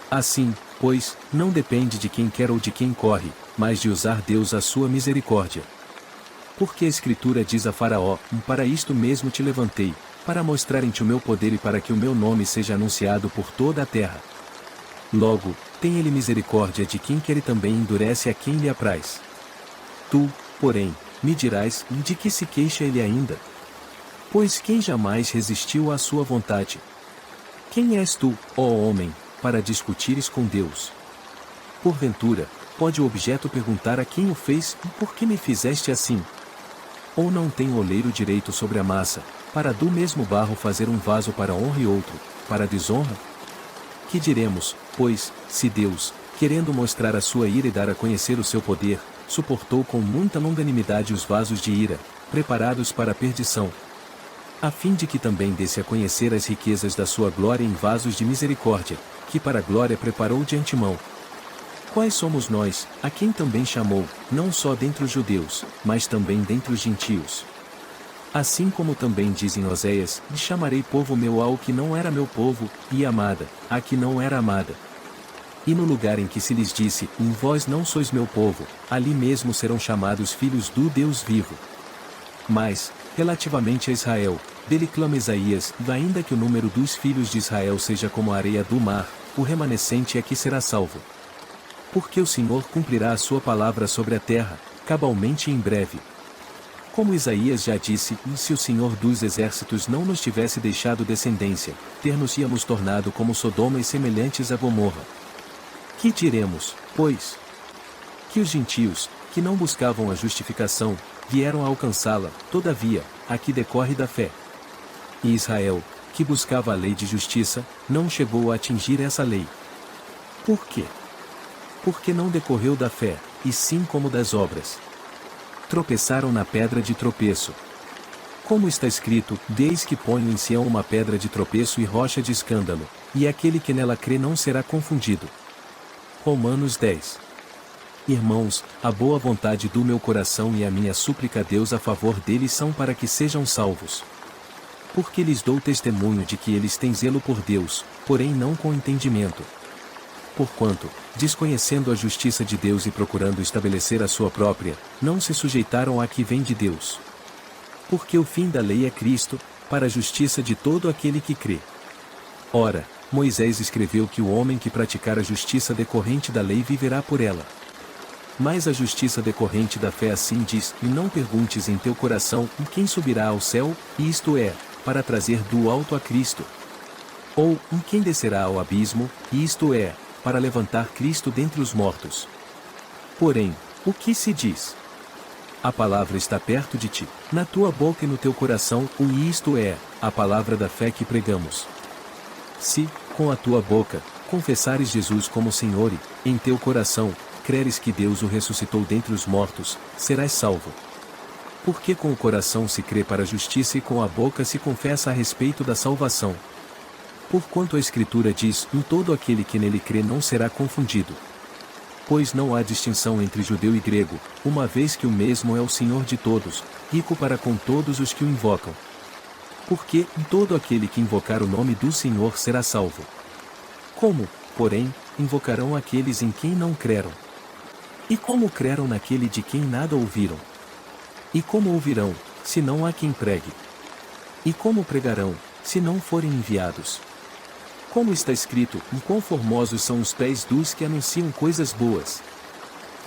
Assim, pois, não depende de quem quer ou de quem corre, mas de usar Deus a sua misericórdia. Porque a Escritura diz a Faraó, para isto mesmo te levantei, para mostrar em ti o meu poder e para que o meu nome seja anunciado por toda a terra. Logo, tem ele misericórdia de quem quer e também endurece a quem lhe apraz. Tu, porém, me dirás, de que se queixa ele ainda? Pois quem jamais resistiu à sua vontade? Quem és tu, ó homem, para discutires com Deus? Porventura, pode o objeto perguntar a quem o fez, por que me fizeste assim? Ou não tem o oleiro direito sobre a massa, para do mesmo barro fazer um vaso para honra e outro, para desonra? Que diremos, pois, se Deus, querendo mostrar a sua ira e dar a conhecer o seu poder, suportou com muita longanimidade os vasos de ira, preparados para a perdição, a fim de que também desse a conhecer as riquezas da sua glória em vasos de misericórdia, que para a glória preparou de antemão. Quais somos nós, a quem também chamou, não só dentre os judeus, mas também dentre os gentios? Assim como também diz em Oséias, chamarei povo meu ao que não era meu povo, e amada, a que não era amada. E no lugar em que se lhes disse, vós não sois meu povo, ali mesmo serão chamados filhos do Deus vivo. Mas, relativamente a Israel, dele clama Isaías, ainda que o número dos filhos de Israel seja como a areia do mar, o remanescente é que será salvo. Porque o Senhor cumprirá a sua palavra sobre a terra, cabalmente e em breve. Como Isaías já disse, se o Senhor dos exércitos não nos tivesse deixado descendência, ter-nos-íamos tornado como Sodoma e semelhantes a Gomorra. Que diremos, pois? Que os gentios, que não buscavam a justificação, vieram a alcançá-la, todavia, a que decorre da fé. E Israel, que buscava a lei de justiça, não chegou a atingir essa lei. Por quê? Porque não decorreu da fé, e sim como das obras. Tropeçaram na pedra de tropeço. Como está escrito, desde que ponho em Sião uma pedra de tropeço e rocha de escândalo, e aquele que nela crê não será confundido. Romanos 10. Irmãos, a boa vontade do meu coração e a minha súplica a Deus a favor deles são para que sejam salvos. Porque lhes dou testemunho de que eles têm zelo por Deus, porém não com entendimento. Porquanto, desconhecendo a justiça de Deus e procurando estabelecer a sua própria, não se sujeitaram à que vem de Deus. Porque o fim da lei é Cristo, para a justiça de todo aquele que crê. Ora, Moisés escreveu que o homem que praticar a justiça decorrente da lei viverá por ela. Mas a justiça decorrente da fé assim diz: e não perguntes em teu coração em quem subirá ao céu, isto é, para trazer do alto a Cristo. Ou, em quem descerá ao abismo, isto é, para levantar Cristo dentre os mortos. Porém, o que se diz? A palavra está perto de ti, na tua boca e no teu coração, isto é, a palavra da fé que pregamos. Se, com a tua boca, confessares Jesus como Senhor e, em teu coração, creres que Deus o ressuscitou dentre os mortos, serás salvo. Porque com o coração se crê para a justiça e com a boca se confessa a respeito da salvação. Porquanto a Escritura diz: em todo aquele que nele crê não será confundido. Pois não há distinção entre judeu e grego, uma vez que o mesmo é o Senhor de todos, rico para com todos os que o invocam. Porque em todo aquele que invocar o nome do Senhor será salvo. Como, porém, invocarão aqueles em quem não creram? E como creram naquele de quem nada ouviram? E como ouvirão, se não há quem pregue? E como pregarão, se não forem enviados? Como está escrito: quão formosos são os pés dos que anunciam coisas boas.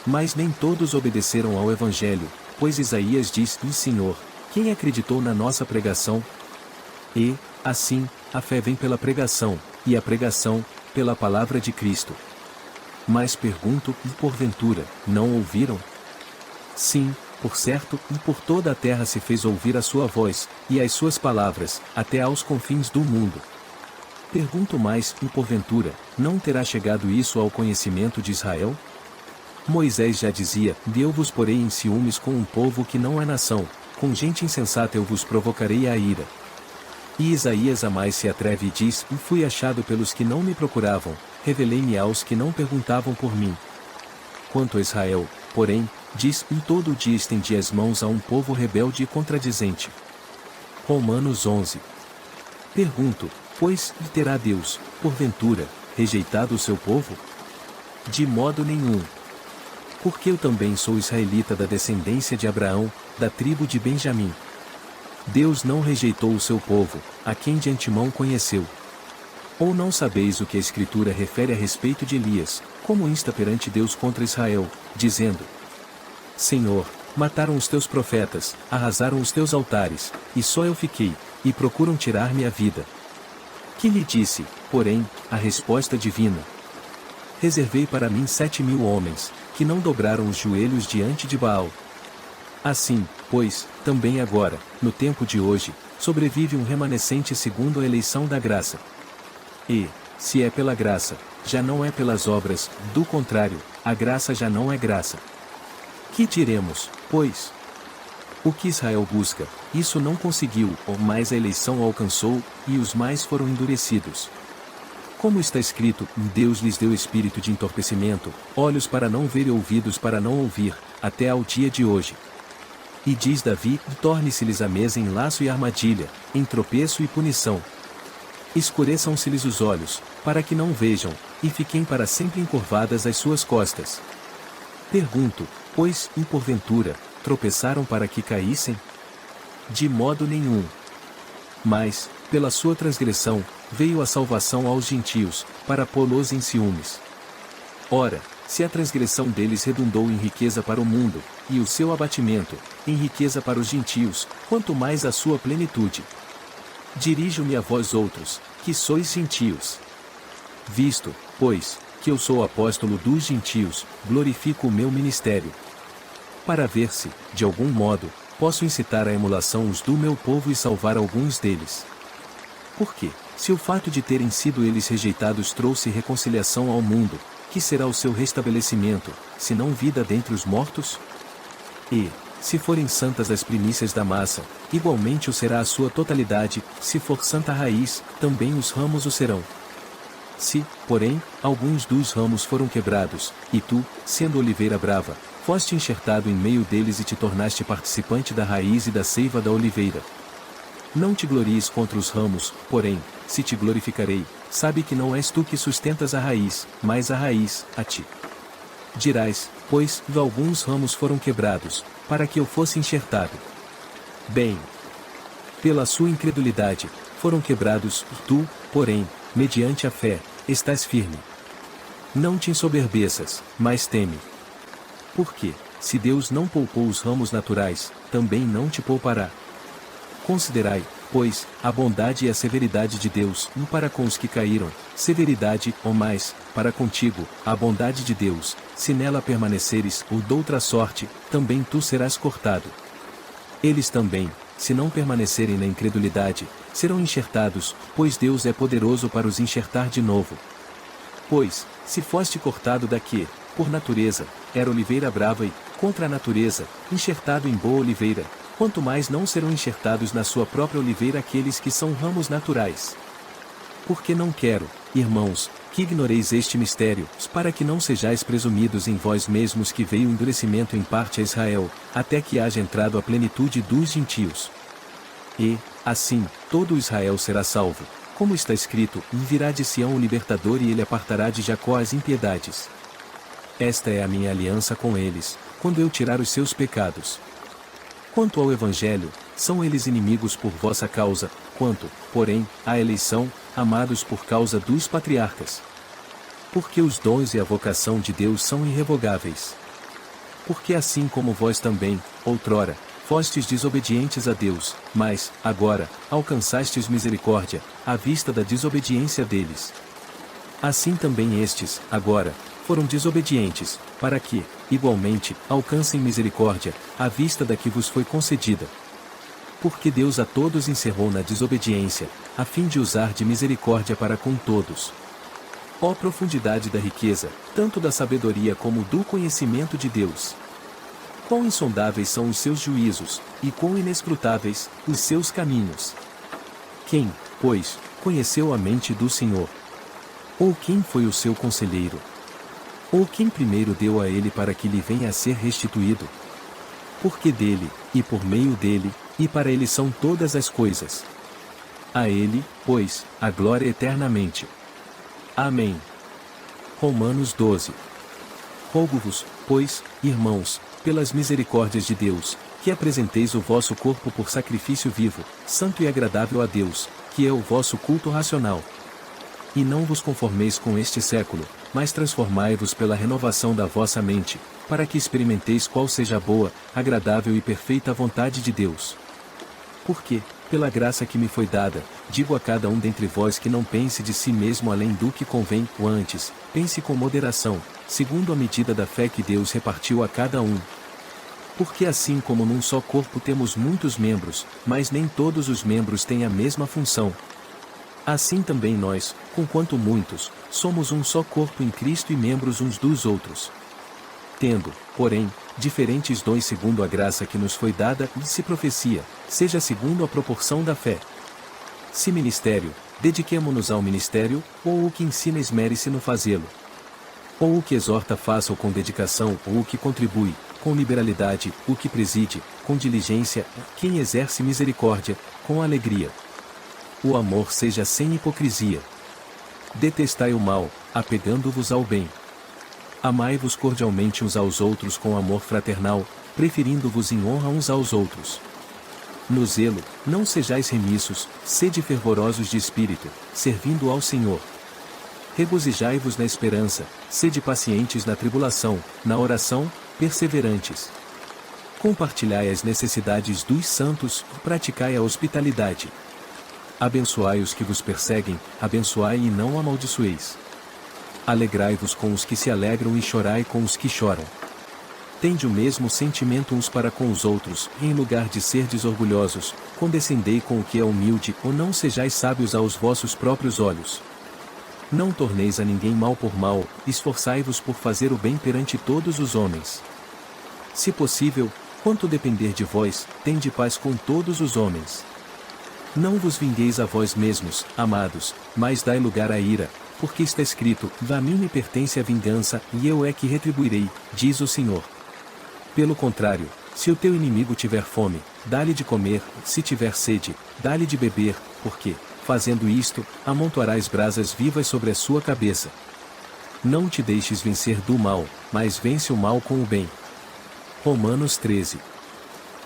Mas nem todos obedeceram ao Evangelho, pois Isaías diz: Senhor, quem acreditou na nossa pregação? E, assim, a fé vem pela pregação, e a pregação, pela palavra de Cristo. Mas pergunto: e porventura, não ouviram? Sim, por certo, e por toda a terra se fez ouvir a sua voz, e as suas palavras, até aos confins do mundo. Pergunto mais: e porventura, não terá chegado isso ao conhecimento de Israel? Moisés já dizia: eu vos porei em ciúmes com um povo que não é nação, com gente insensata eu vos provocarei a ira. E Isaías a mais se atreve e diz: fui achado pelos que não me procuravam, revelei-me aos que não perguntavam por mim. Quanto a Israel, porém, diz: em todo o dia estendi as mãos a um povo rebelde e contradizente. Romanos 11. Pergunto: pois, terá Deus, porventura, rejeitado o seu povo? De modo nenhum. Porque eu também sou israelita da descendência de Abraão, da tribo de Benjamim. Deus não rejeitou o seu povo, a quem de antemão conheceu. Ou não sabeis o que a Escritura refere a respeito de Elias, como insta perante Deus contra Israel, dizendo: Senhor, mataram os teus profetas, arrasaram os teus altares, e só eu fiquei, e procuram tirar-me a vida. Que lhe disse, porém, a resposta divina: reservei para mim 7.000 homens, que não dobraram os joelhos diante de Baal. Assim, pois, também agora, no tempo de hoje, sobrevive um remanescente segundo a eleição da graça. E, se é pela graça, já não é pelas obras, do contrário, a graça já não é graça. Que diremos, pois? O que Israel busca, isso não conseguiu, mas a eleição alcançou, e os mais foram endurecidos. Como está escrito: Deus lhes deu espírito de entorpecimento, olhos para não ver e ouvidos para não ouvir, até ao dia de hoje. E diz Davi: torne-se-lhes a mesa em laço e armadilha, em tropeço e punição. Escureçam-se-lhes os olhos, para que não vejam, e fiquem para sempre encurvadas as suas costas. Pergunto, pois, porventura, tropeçaram para que caíssem? De modo nenhum. Mas, pela sua transgressão, veio a salvação aos gentios, para pô-los em ciúmes. Ora, se a transgressão deles redundou em riqueza para o mundo, e o seu abatimento, em riqueza para os gentios, quanto mais a sua plenitude. Dirijo-me a vós outros, que sois gentios. Visto, pois, que eu sou apóstolo dos gentios, glorifico o meu ministério. Para ver se, de algum modo, posso incitar à emulação os do meu povo e salvar alguns deles. Porque, se o fato de terem sido eles rejeitados trouxe reconciliação ao mundo, que será o seu restabelecimento, se não vida dentre os mortos? E, se forem santas as primícias da massa, igualmente o será a sua totalidade, se for santa a raiz, também os ramos o serão. Se, porém, alguns dos ramos foram quebrados, e tu, sendo oliveira brava, foste enxertado em meio deles e te tornaste participante da raiz e da seiva da oliveira. Não te glories contra os ramos, porém, se te glorificarei, sabe que não és tu que sustentas a raiz, mas a raiz, a ti. Dirás, pois, alguns ramos foram quebrados, para que eu fosse enxertado. Bem, pela sua incredulidade, foram quebrados, tu, porém, mediante a fé, estás firme. Não te ensoberbeças, mas teme. Porque, se Deus não poupou os ramos naturais, também não te poupará. Considerai, pois, a bondade e a severidade de Deus, um para com os que caíram, severidade, ou mais, para contigo, a bondade de Deus, se nela permaneceres, ou doutra sorte, também tu serás cortado. Eles também, se não permanecerem na incredulidade, serão enxertados, pois Deus é poderoso para os enxertar de novo. Pois, se foste cortado da que, por natureza, era oliveira brava e, contra a natureza, enxertado em boa oliveira, quanto mais não serão enxertados na sua própria oliveira aqueles que são ramos naturais. Porque não quero, irmãos, que ignoreis este mistério, para que não sejais presumidos em vós mesmos que veio o endurecimento em parte a Israel, até que haja entrado a plenitude dos gentios. E, assim, todo Israel será salvo, como está escrito, virá de Sião o libertador e ele apartará de Jacó as impiedades. Esta é a minha aliança com eles, quando eu tirar os seus pecados. Quanto ao Evangelho, são eles inimigos por vossa causa, quanto, porém, à eleição, amados por causa dos patriarcas. Porque os dons e a vocação de Deus são irrevogáveis. Porque assim como vós também, outrora, fostes desobedientes a Deus, mas, agora, alcançastes misericórdia, à vista da desobediência deles. Assim também estes, agora, foram desobedientes, para que, igualmente, alcancem misericórdia, à vista da que vos foi concedida. Porque Deus a todos encerrou na desobediência, a fim de usar de misericórdia para com todos. Ó profundidade da riqueza, tanto da sabedoria como do conhecimento de Deus! Quão insondáveis são os seus juízos, e quão inescrutáveis, os seus caminhos! Quem, pois, conheceu a mente do Senhor? Ou quem foi o seu conselheiro? Ou quem primeiro deu a ele para que lhe venha a ser restituído? Porque dele, e por meio dele, e para ele são todas as coisas. A ele, pois, a glória eternamente. Amém. Romanos 12. Rogo-vos, pois, irmãos, pelas misericórdias de Deus, que apresenteis o vosso corpo por sacrifício vivo, santo e agradável a Deus, que é o vosso culto racional. E não vos conformeis com este século, mas transformai-vos pela renovação da vossa mente, para que experimenteis qual seja a boa, agradável e perfeita vontade de Deus. Porque, pela graça que me foi dada, digo a cada um dentre vós que não pense de si mesmo além do que convém, ou antes, pense com moderação, segundo a medida da fé que Deus repartiu a cada um. Porque assim como num só corpo temos muitos membros, mas nem todos os membros têm a mesma função. Assim também nós, conquanto muitos, somos um só corpo em Cristo e membros uns dos outros. Tendo, porém, diferentes dons segundo a graça que nos foi dada, e se profecia, seja segundo a proporção da fé. Se ministério, dediquemo-nos ao ministério, ou o que ensina esmere-se no fazê-lo. Ou o que exorta faça-o com dedicação, ou o que contribui, com liberalidade, o que preside, com diligência, quem exerce misericórdia, com alegria. O amor seja sem hipocrisia. Detestai o mal, apegando-vos ao bem. Amai-vos cordialmente uns aos outros com amor fraternal, preferindo-vos em honra uns aos outros. No zelo, não sejais remissos, sede fervorosos de espírito, servindo ao Senhor. Regozijai-vos na esperança, sede pacientes na tribulação, na oração, perseverantes. Compartilhai as necessidades dos santos, praticai a hospitalidade. Abençoai os que vos perseguem, abençoai e não amaldiçoeis. Alegrai-vos com os que se alegram e chorai com os que choram. Tende o mesmo sentimento uns para com os outros, e em lugar de serdes orgulhosos, condescendei com o que é humilde, ou não sejais sábios aos vossos próprios olhos. Não torneis a ninguém mal por mal, esforçai-vos por fazer o bem perante todos os homens. Se possível, quanto depender de vós, tende paz com todos os homens. Não vos vingueis a vós mesmos, amados, mas dai lugar à ira, porque está escrito, a mim me pertence a vingança, e eu é que retribuirei, diz o Senhor. Pelo contrário, Se o teu inimigo tiver fome, dá-lhe de comer, se tiver sede, dá-lhe de beber, porque, fazendo isto, amontoarás brasas vivas sobre a sua cabeça. Não te deixes vencer do mal, mas vence o mal com o bem. Romanos 13.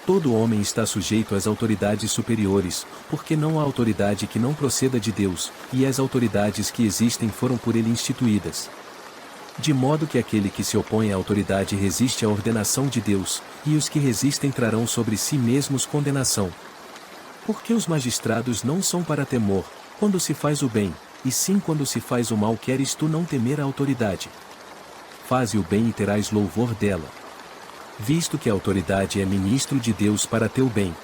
Todo homem está sujeito às autoridades superiores, porque não há autoridade que não proceda de Deus, e as autoridades que existem foram por ele instituídas. De modo que aquele que se opõe à autoridade resiste à ordenação de Deus, e os que resistem trarão sobre si mesmos condenação. Porque os magistrados não são para temor, quando se faz o bem, e sim quando se faz o mal. Queres tu não temer a autoridade? Faze o bem e terás louvor dela. Visto que a autoridade é ministro de Deus para teu bem.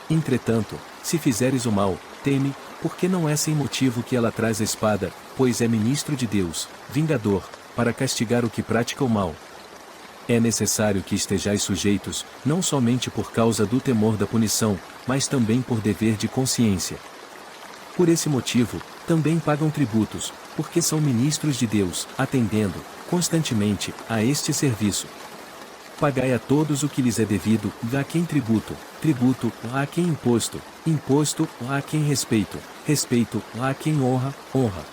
Entretanto, se fizeres o mal, teme, porque não é sem motivo que ela traz a espada, pois é ministro de Deus, vingador, para castigar o que pratica o mal. É necessário que estejais sujeitos, não somente por causa do temor da punição, mas também por dever de consciência. Por esse motivo, também pagam tributos, porque são ministros de Deus, atendendo, constantemente, a este serviço. Pagai a todos o que lhes é devido, a quem tributo, tributo, a quem imposto, imposto, a quem respeito, respeito, a quem honra, honra.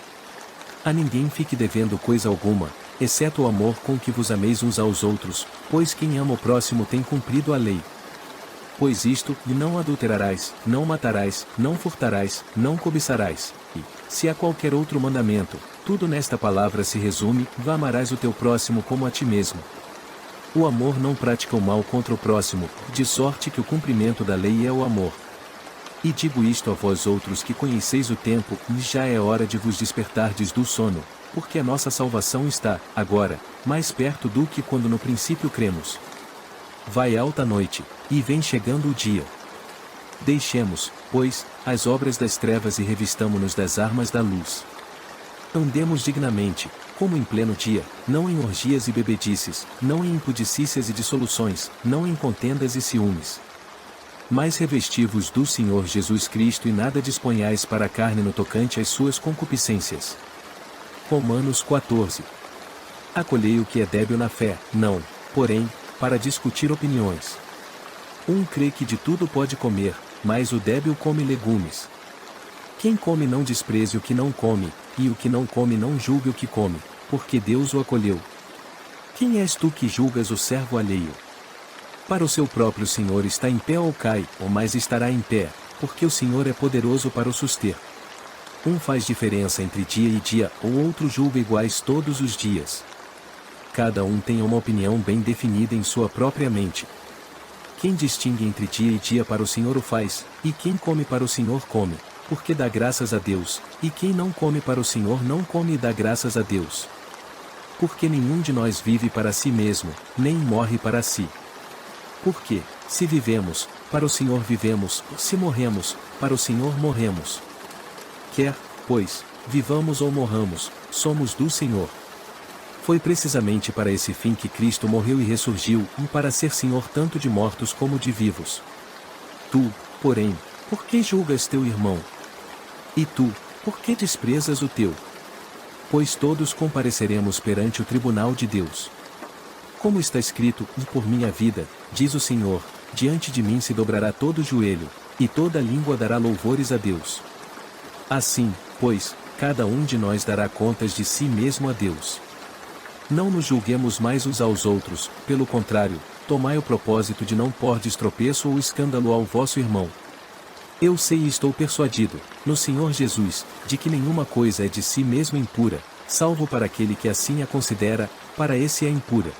A ninguém fique devendo coisa alguma, exceto o amor com que vos ameis uns aos outros, pois quem ama o próximo tem cumprido a lei. Pois isto, e não adulterarás, não matarás, não furtarás, não cobiçarás, e, se há qualquer outro mandamento, tudo nesta palavra se resume: amarás o teu próximo como a ti mesmo. O amor não pratica o mal contra o próximo, de sorte que o cumprimento da lei é o amor. E digo isto a vós outros que conheceis o tempo, e já é hora de vos despertardes do sono, porque a nossa salvação está, agora, mais perto do que quando no princípio cremos. Vai alta a noite, e vem chegando o dia. Deixemos, pois, as obras das trevas e revistamo-nos das armas da luz. Andemos dignamente, como em pleno dia, não em orgias e bebedices, não em impudicícias e dissoluções, não em contendas e ciúmes. Mas revesti-vos do Senhor Jesus Cristo e nada disponhais para a carne no tocante às suas concupiscências. Romanos 14. Acolhei o que é débil na fé, não, porém, para discutir opiniões. Um crê que de tudo pode comer, mas o débil come legumes. Quem come não despreze o que não come, e o que não come não julgue o que come, porque Deus o acolheu. Quem és tu que julgas o servo alheio? Para o seu próprio Senhor está em pé ou cai, ou mais estará em pé, porque o Senhor é poderoso para o suster. Um faz diferença entre dia e dia, ou outro julga iguais todos os dias. Cada um tem uma opinião bem definida em sua própria mente. Quem distingue entre dia e dia para o Senhor o faz, e quem come para o Senhor come, porque dá graças a Deus, e quem não come para o Senhor não come e dá graças a Deus. Porque nenhum de nós vive para si mesmo, nem morre para si. Porque, se vivemos, para o Senhor vivemos, se morremos, para o Senhor morremos. Quer, pois, vivamos ou morramos, somos do Senhor. Foi precisamente para esse fim que Cristo morreu e ressurgiu, e para ser Senhor tanto de mortos como de vivos. Tu, porém, por que julgas teu irmão? E tu, por que desprezas o teu? Pois todos compareceremos perante o tribunal de Deus. Como está escrito: e por minha vida, diz o Senhor, diante de mim se dobrará todo o joelho, e toda língua dará louvores a Deus. Assim, pois, cada um de nós dará contas de si mesmo a Deus. Não nos julguemos mais uns aos outros, pelo contrário, tomai o propósito de não pôr tropeço ou escândalo ao vosso irmão. Eu sei e estou persuadido, no Senhor Jesus, de que nenhuma coisa é de si mesmo impura, salvo para aquele que assim a considera, para esse é impura.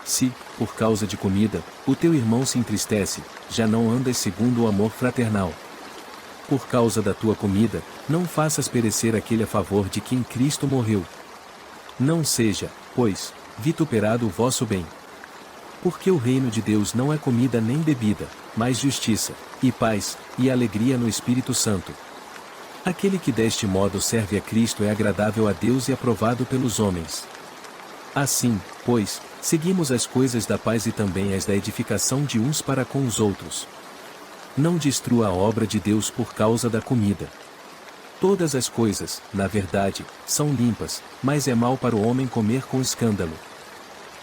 Se, por causa de comida, o teu irmão se entristece, já não andas segundo o amor fraternal. Por causa da tua comida, não faças perecer aquele a favor de quem Cristo morreu. Não seja, pois, vituperado o vosso bem. Porque o reino de Deus não é comida nem bebida, mas justiça, e paz, e alegria no Espírito Santo. Aquele que deste modo serve a Cristo é agradável a Deus e aprovado pelos homens. Assim, pois, seguimos as coisas da paz e também as da edificação de uns para com os outros. Não destrua a obra de Deus por causa da comida. Todas as coisas, na verdade, são limpas, mas é mal para o homem comer com escândalo.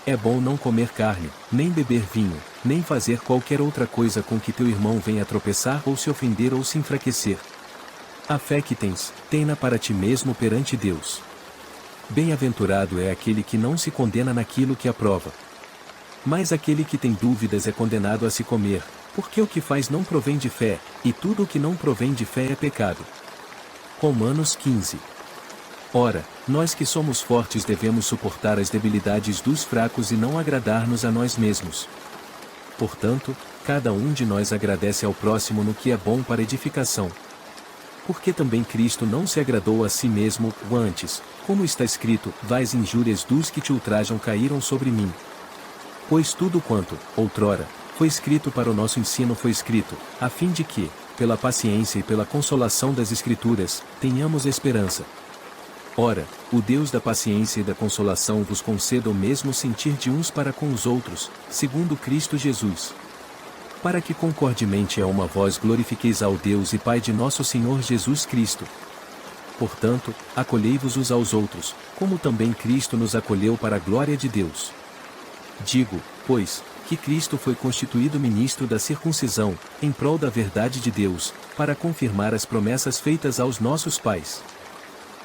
É bom não comer carne, nem beber vinho, nem fazer qualquer outra coisa com que teu irmão venha a tropeçar ou se ofender ou se enfraquecer. A fé que tens, tem-na para ti mesmo perante Deus. Bem-aventurado é aquele que não se condena naquilo que aprova. Mas aquele que tem dúvidas é condenado a se comer, porque o que faz não provém de fé, e tudo o que não provém de fé é pecado. Romanos 15. Ora, nós que somos fortes devemos suportar as debilidades dos fracos e não agradar-nos a nós mesmos. Portanto, cada um de nós agradece ao próximo no que é bom para edificação. Porque também Cristo não se agradou a si mesmo, antes, como está escrito, as injúrias dos que te ultrajam caíram sobre mim. Pois tudo quanto, outrora, foi escrito para o nosso ensino foi escrito, a fim de que, pela paciência e pela consolação das Escrituras, tenhamos esperança. Ora, o Deus da paciência e da consolação vos conceda o mesmo sentir de uns para com os outros, segundo Cristo Jesus. Para que concordemente a uma voz glorifiqueis ao Deus e Pai de nosso Senhor Jesus Cristo. Portanto, acolhei-vos uns aos outros, como também Cristo nos acolheu para a glória de Deus. Digo, pois, que Cristo foi constituído ministro da circuncisão, em prol da verdade de Deus, para confirmar as promessas feitas aos nossos pais.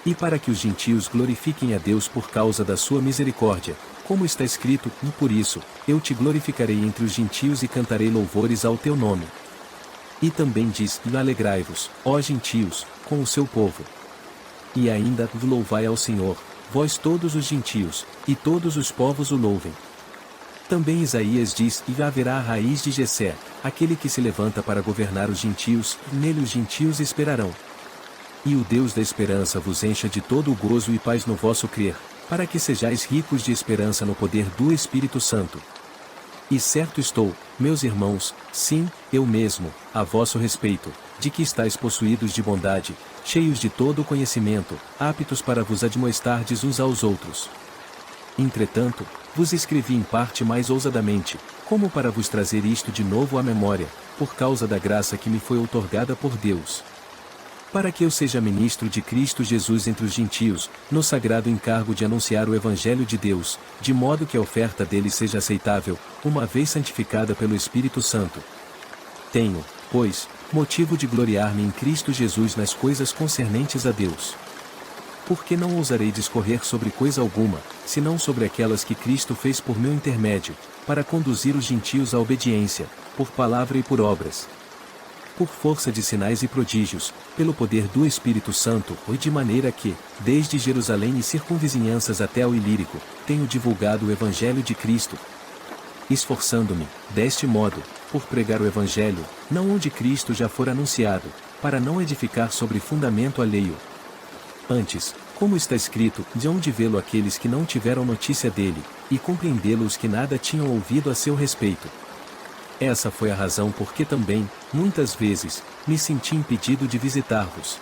E para que os gentios glorifiquem a Deus por causa da sua misericórdia, como está escrito, e por isso, eu te glorificarei entre os gentios e cantarei louvores ao teu nome. E também diz, e alegrai-vos, ó gentios, com o seu povo. E ainda, louvai ao Senhor, vós todos os gentios, e todos os povos o louvem. Também Isaías diz, e haverá a raiz de Jessé, aquele que se levanta para governar os gentios, e nele os gentios esperarão. E o Deus da esperança vos encha de todo o gozo e paz no vosso crer, para que sejais ricos de esperança no poder do Espírito Santo. E certo estou, meus irmãos, sim, eu mesmo, a vosso respeito, de que estáis possuídos de bondade, cheios de todo o conhecimento, aptos para vos admoestardes uns aos outros. Entretanto, vos escrevi em parte mais ousadamente, como para vos trazer isto de novo à memória, por causa da graça que me foi outorgada por Deus. Para que eu seja ministro de Cristo Jesus entre os gentios, no sagrado encargo de anunciar o Evangelho de Deus, de modo que a oferta dele seja aceitável, uma vez santificada pelo Espírito Santo. Tenho, pois, motivo de gloriar-me em Cristo Jesus nas coisas concernentes a Deus. Porque não ousarei discorrer sobre coisa alguma, senão sobre aquelas que Cristo fez por meu intermédio, para conduzir os gentios à obediência, por palavra e por obras. Por força de sinais e prodígios, pelo poder do Espírito Santo, e de maneira que, desde Jerusalém e circunvizinhanças até ao Ilírico, tenho divulgado o Evangelho de Cristo, esforçando-me, deste modo, por pregar o Evangelho, não onde Cristo já for anunciado, para não edificar sobre fundamento alheio. Antes, como está escrito, de onde vê-lo aqueles que não tiveram notícia dele, e compreendê-lo os que nada tinham ouvido a seu respeito. Essa foi a razão por que também, muitas vezes, me senti impedido de visitar-vos.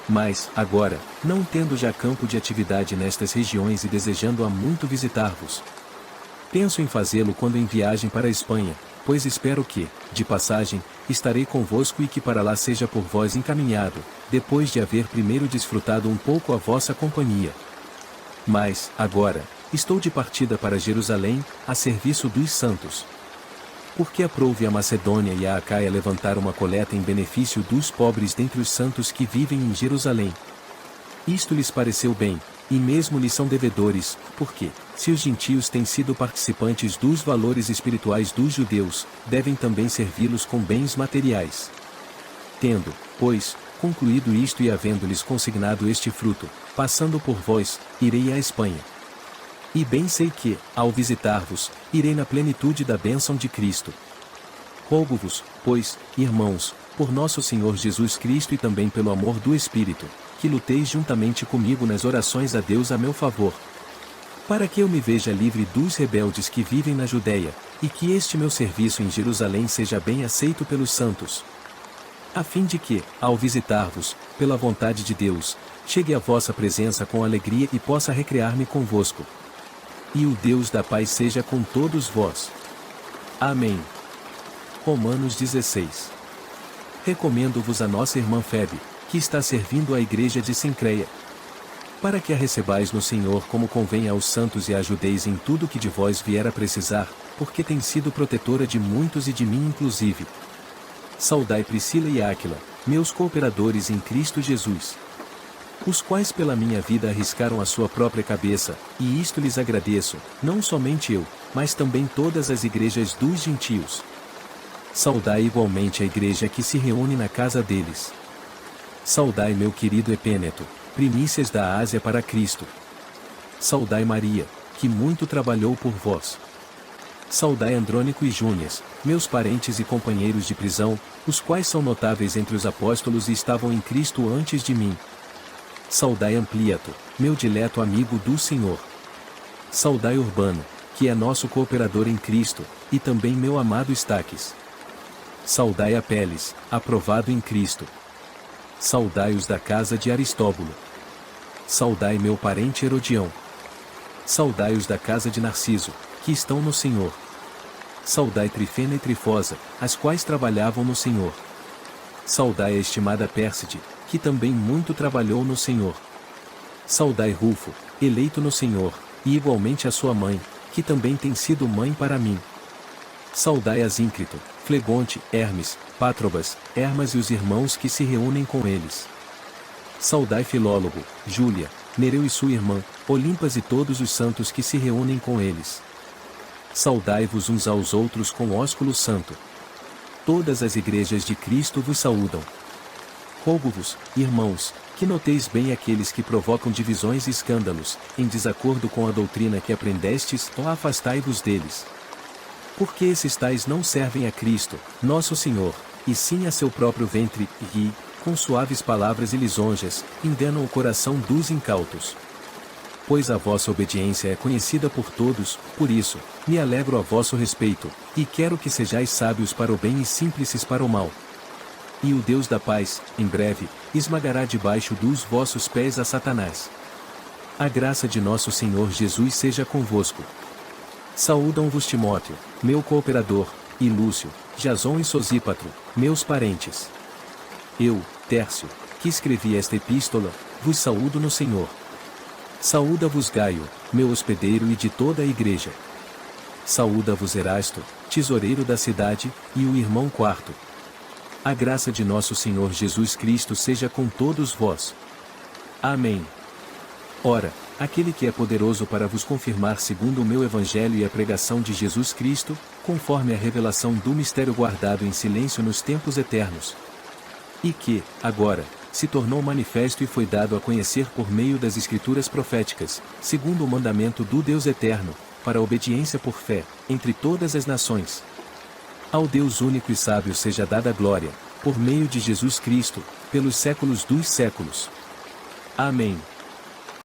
Mas, agora, não tendo já campo de atividade nestas regiões e desejando há muito visitar-vos, penso em fazê-lo quando em viagem para a Espanha, pois espero que, de passagem, estarei convosco e que para lá seja por vós encaminhado, depois de haver primeiro desfrutado um pouco a vossa companhia. Mas, agora, estou de partida para Jerusalém, a serviço dos santos. Porque aprouve a Macedônia e a Acaia levantar uma coleta em benefício dos pobres dentre os santos que vivem em Jerusalém. Isto lhes pareceu bem, e mesmo lhes são devedores, porque, se os gentios têm sido participantes dos valores espirituais dos judeus, devem também servi-los com bens materiais. Tendo, pois, concluído isto e havendo-lhes consignado este fruto, passando por vós, irei à Espanha. E bem sei que, ao visitar-vos, irei na plenitude da bênção de Cristo. Rogo-vos, pois, irmãos, por nosso Senhor Jesus Cristo e também pelo amor do Espírito, que luteis juntamente comigo nas orações a Deus a meu favor, para que eu me veja livre dos rebeldes que vivem na Judéia, e que este meu serviço em Jerusalém seja bem aceito pelos santos, a fim de que, ao visitar-vos, pela vontade de Deus, chegue à vossa presença com alegria e possa recrear-me convosco. E o Deus da paz seja com todos vós. Amém. Romanos 16. Recomendo-vos a nossa irmã Febe, que está servindo à igreja de Sincreia. para que a recebais no Senhor como convém aos santos e a ajudeis em tudo que de vós vier a precisar, porque tem sido protetora de muitos e de mim inclusive. Saudai Priscila e Áquila, meus cooperadores em Cristo Jesus, os quais pela minha vida arriscaram a sua própria cabeça, e isto lhes agradeço, não somente eu, mas também todas as igrejas dos gentios. Saudai igualmente a igreja que se reúne na casa deles. Saudai meu querido Epêneto, primícias da Ásia para Cristo. Saudai Maria, que muito trabalhou por vós. Saudai Andrônico e Júnias, meus parentes e companheiros de prisão, os quais são notáveis entre os apóstolos e estavam em Cristo antes de mim. Saudai Ampliato, meu dileto amigo do Senhor. Saudai Urbano, que é nosso cooperador em Cristo, e também meu amado Estaques. Saudai Apeles, aprovado em Cristo. Saudai os da casa de Aristóbulo. Saudai meu parente Herodião. Saudai os da casa de Narciso, que estão no Senhor. Saudai Trifena e Trifosa, as quais trabalhavam no Senhor. Saudai a estimada Pérside, que também muito trabalhou no Senhor. Saudai Rufo, eleito no Senhor, e igualmente a sua mãe, que também tem sido mãe para mim. Saudai Asíncrito, Flegonte, Hermes, Pátrobas, Hermas e os irmãos que se reúnem com eles. Saudai Filólogo, Júlia, Nereu e sua irmã, Olimpas e todos os santos que se reúnem com eles. Saudai-vos uns aos outros com ósculo santo. Todas as igrejas de Cristo vos saúdam. Rogo-vos, irmãos, que noteis bem aqueles que provocam divisões e escândalos, em desacordo com a doutrina que aprendestes, ou afastai-vos deles. Porque esses tais não servem a Cristo, nosso Senhor, e sim a seu próprio ventre, e, com suaves palavras e lisonjas, enganam o coração dos incautos. Pois a vossa obediência é conhecida por todos, por isso, me alegro a vosso respeito, e quero que sejais sábios para o bem e simples para o mal. E o Deus da paz, em breve, esmagará debaixo dos vossos pés a Satanás. A graça de nosso Senhor Jesus seja convosco. Saúdam-vos Timóteo, meu cooperador, e Lúcio, Jason e Sosípatro, meus parentes. Eu, Tércio, que escrevi esta epístola, vos saúdo no Senhor. Saúda-vos Gaio, meu hospedeiro e de toda a igreja. Saúda-vos Erasto, tesoureiro da cidade, e o irmão Quarto. A graça de nosso Senhor Jesus Cristo seja com todos vós. Amém. Ora, aquele que é poderoso para vos confirmar segundo o meu evangelho e a pregação de Jesus Cristo, conforme a revelação do mistério guardado em silêncio nos tempos eternos. E que, agora, se tornou manifesto e foi dado a conhecer por meio das Escrituras proféticas, segundo o mandamento do Deus eterno, para a obediência por fé, entre todas as nações. Ao Deus único e sábio seja dada a glória, por meio de Jesus Cristo, pelos séculos dos séculos. Amém.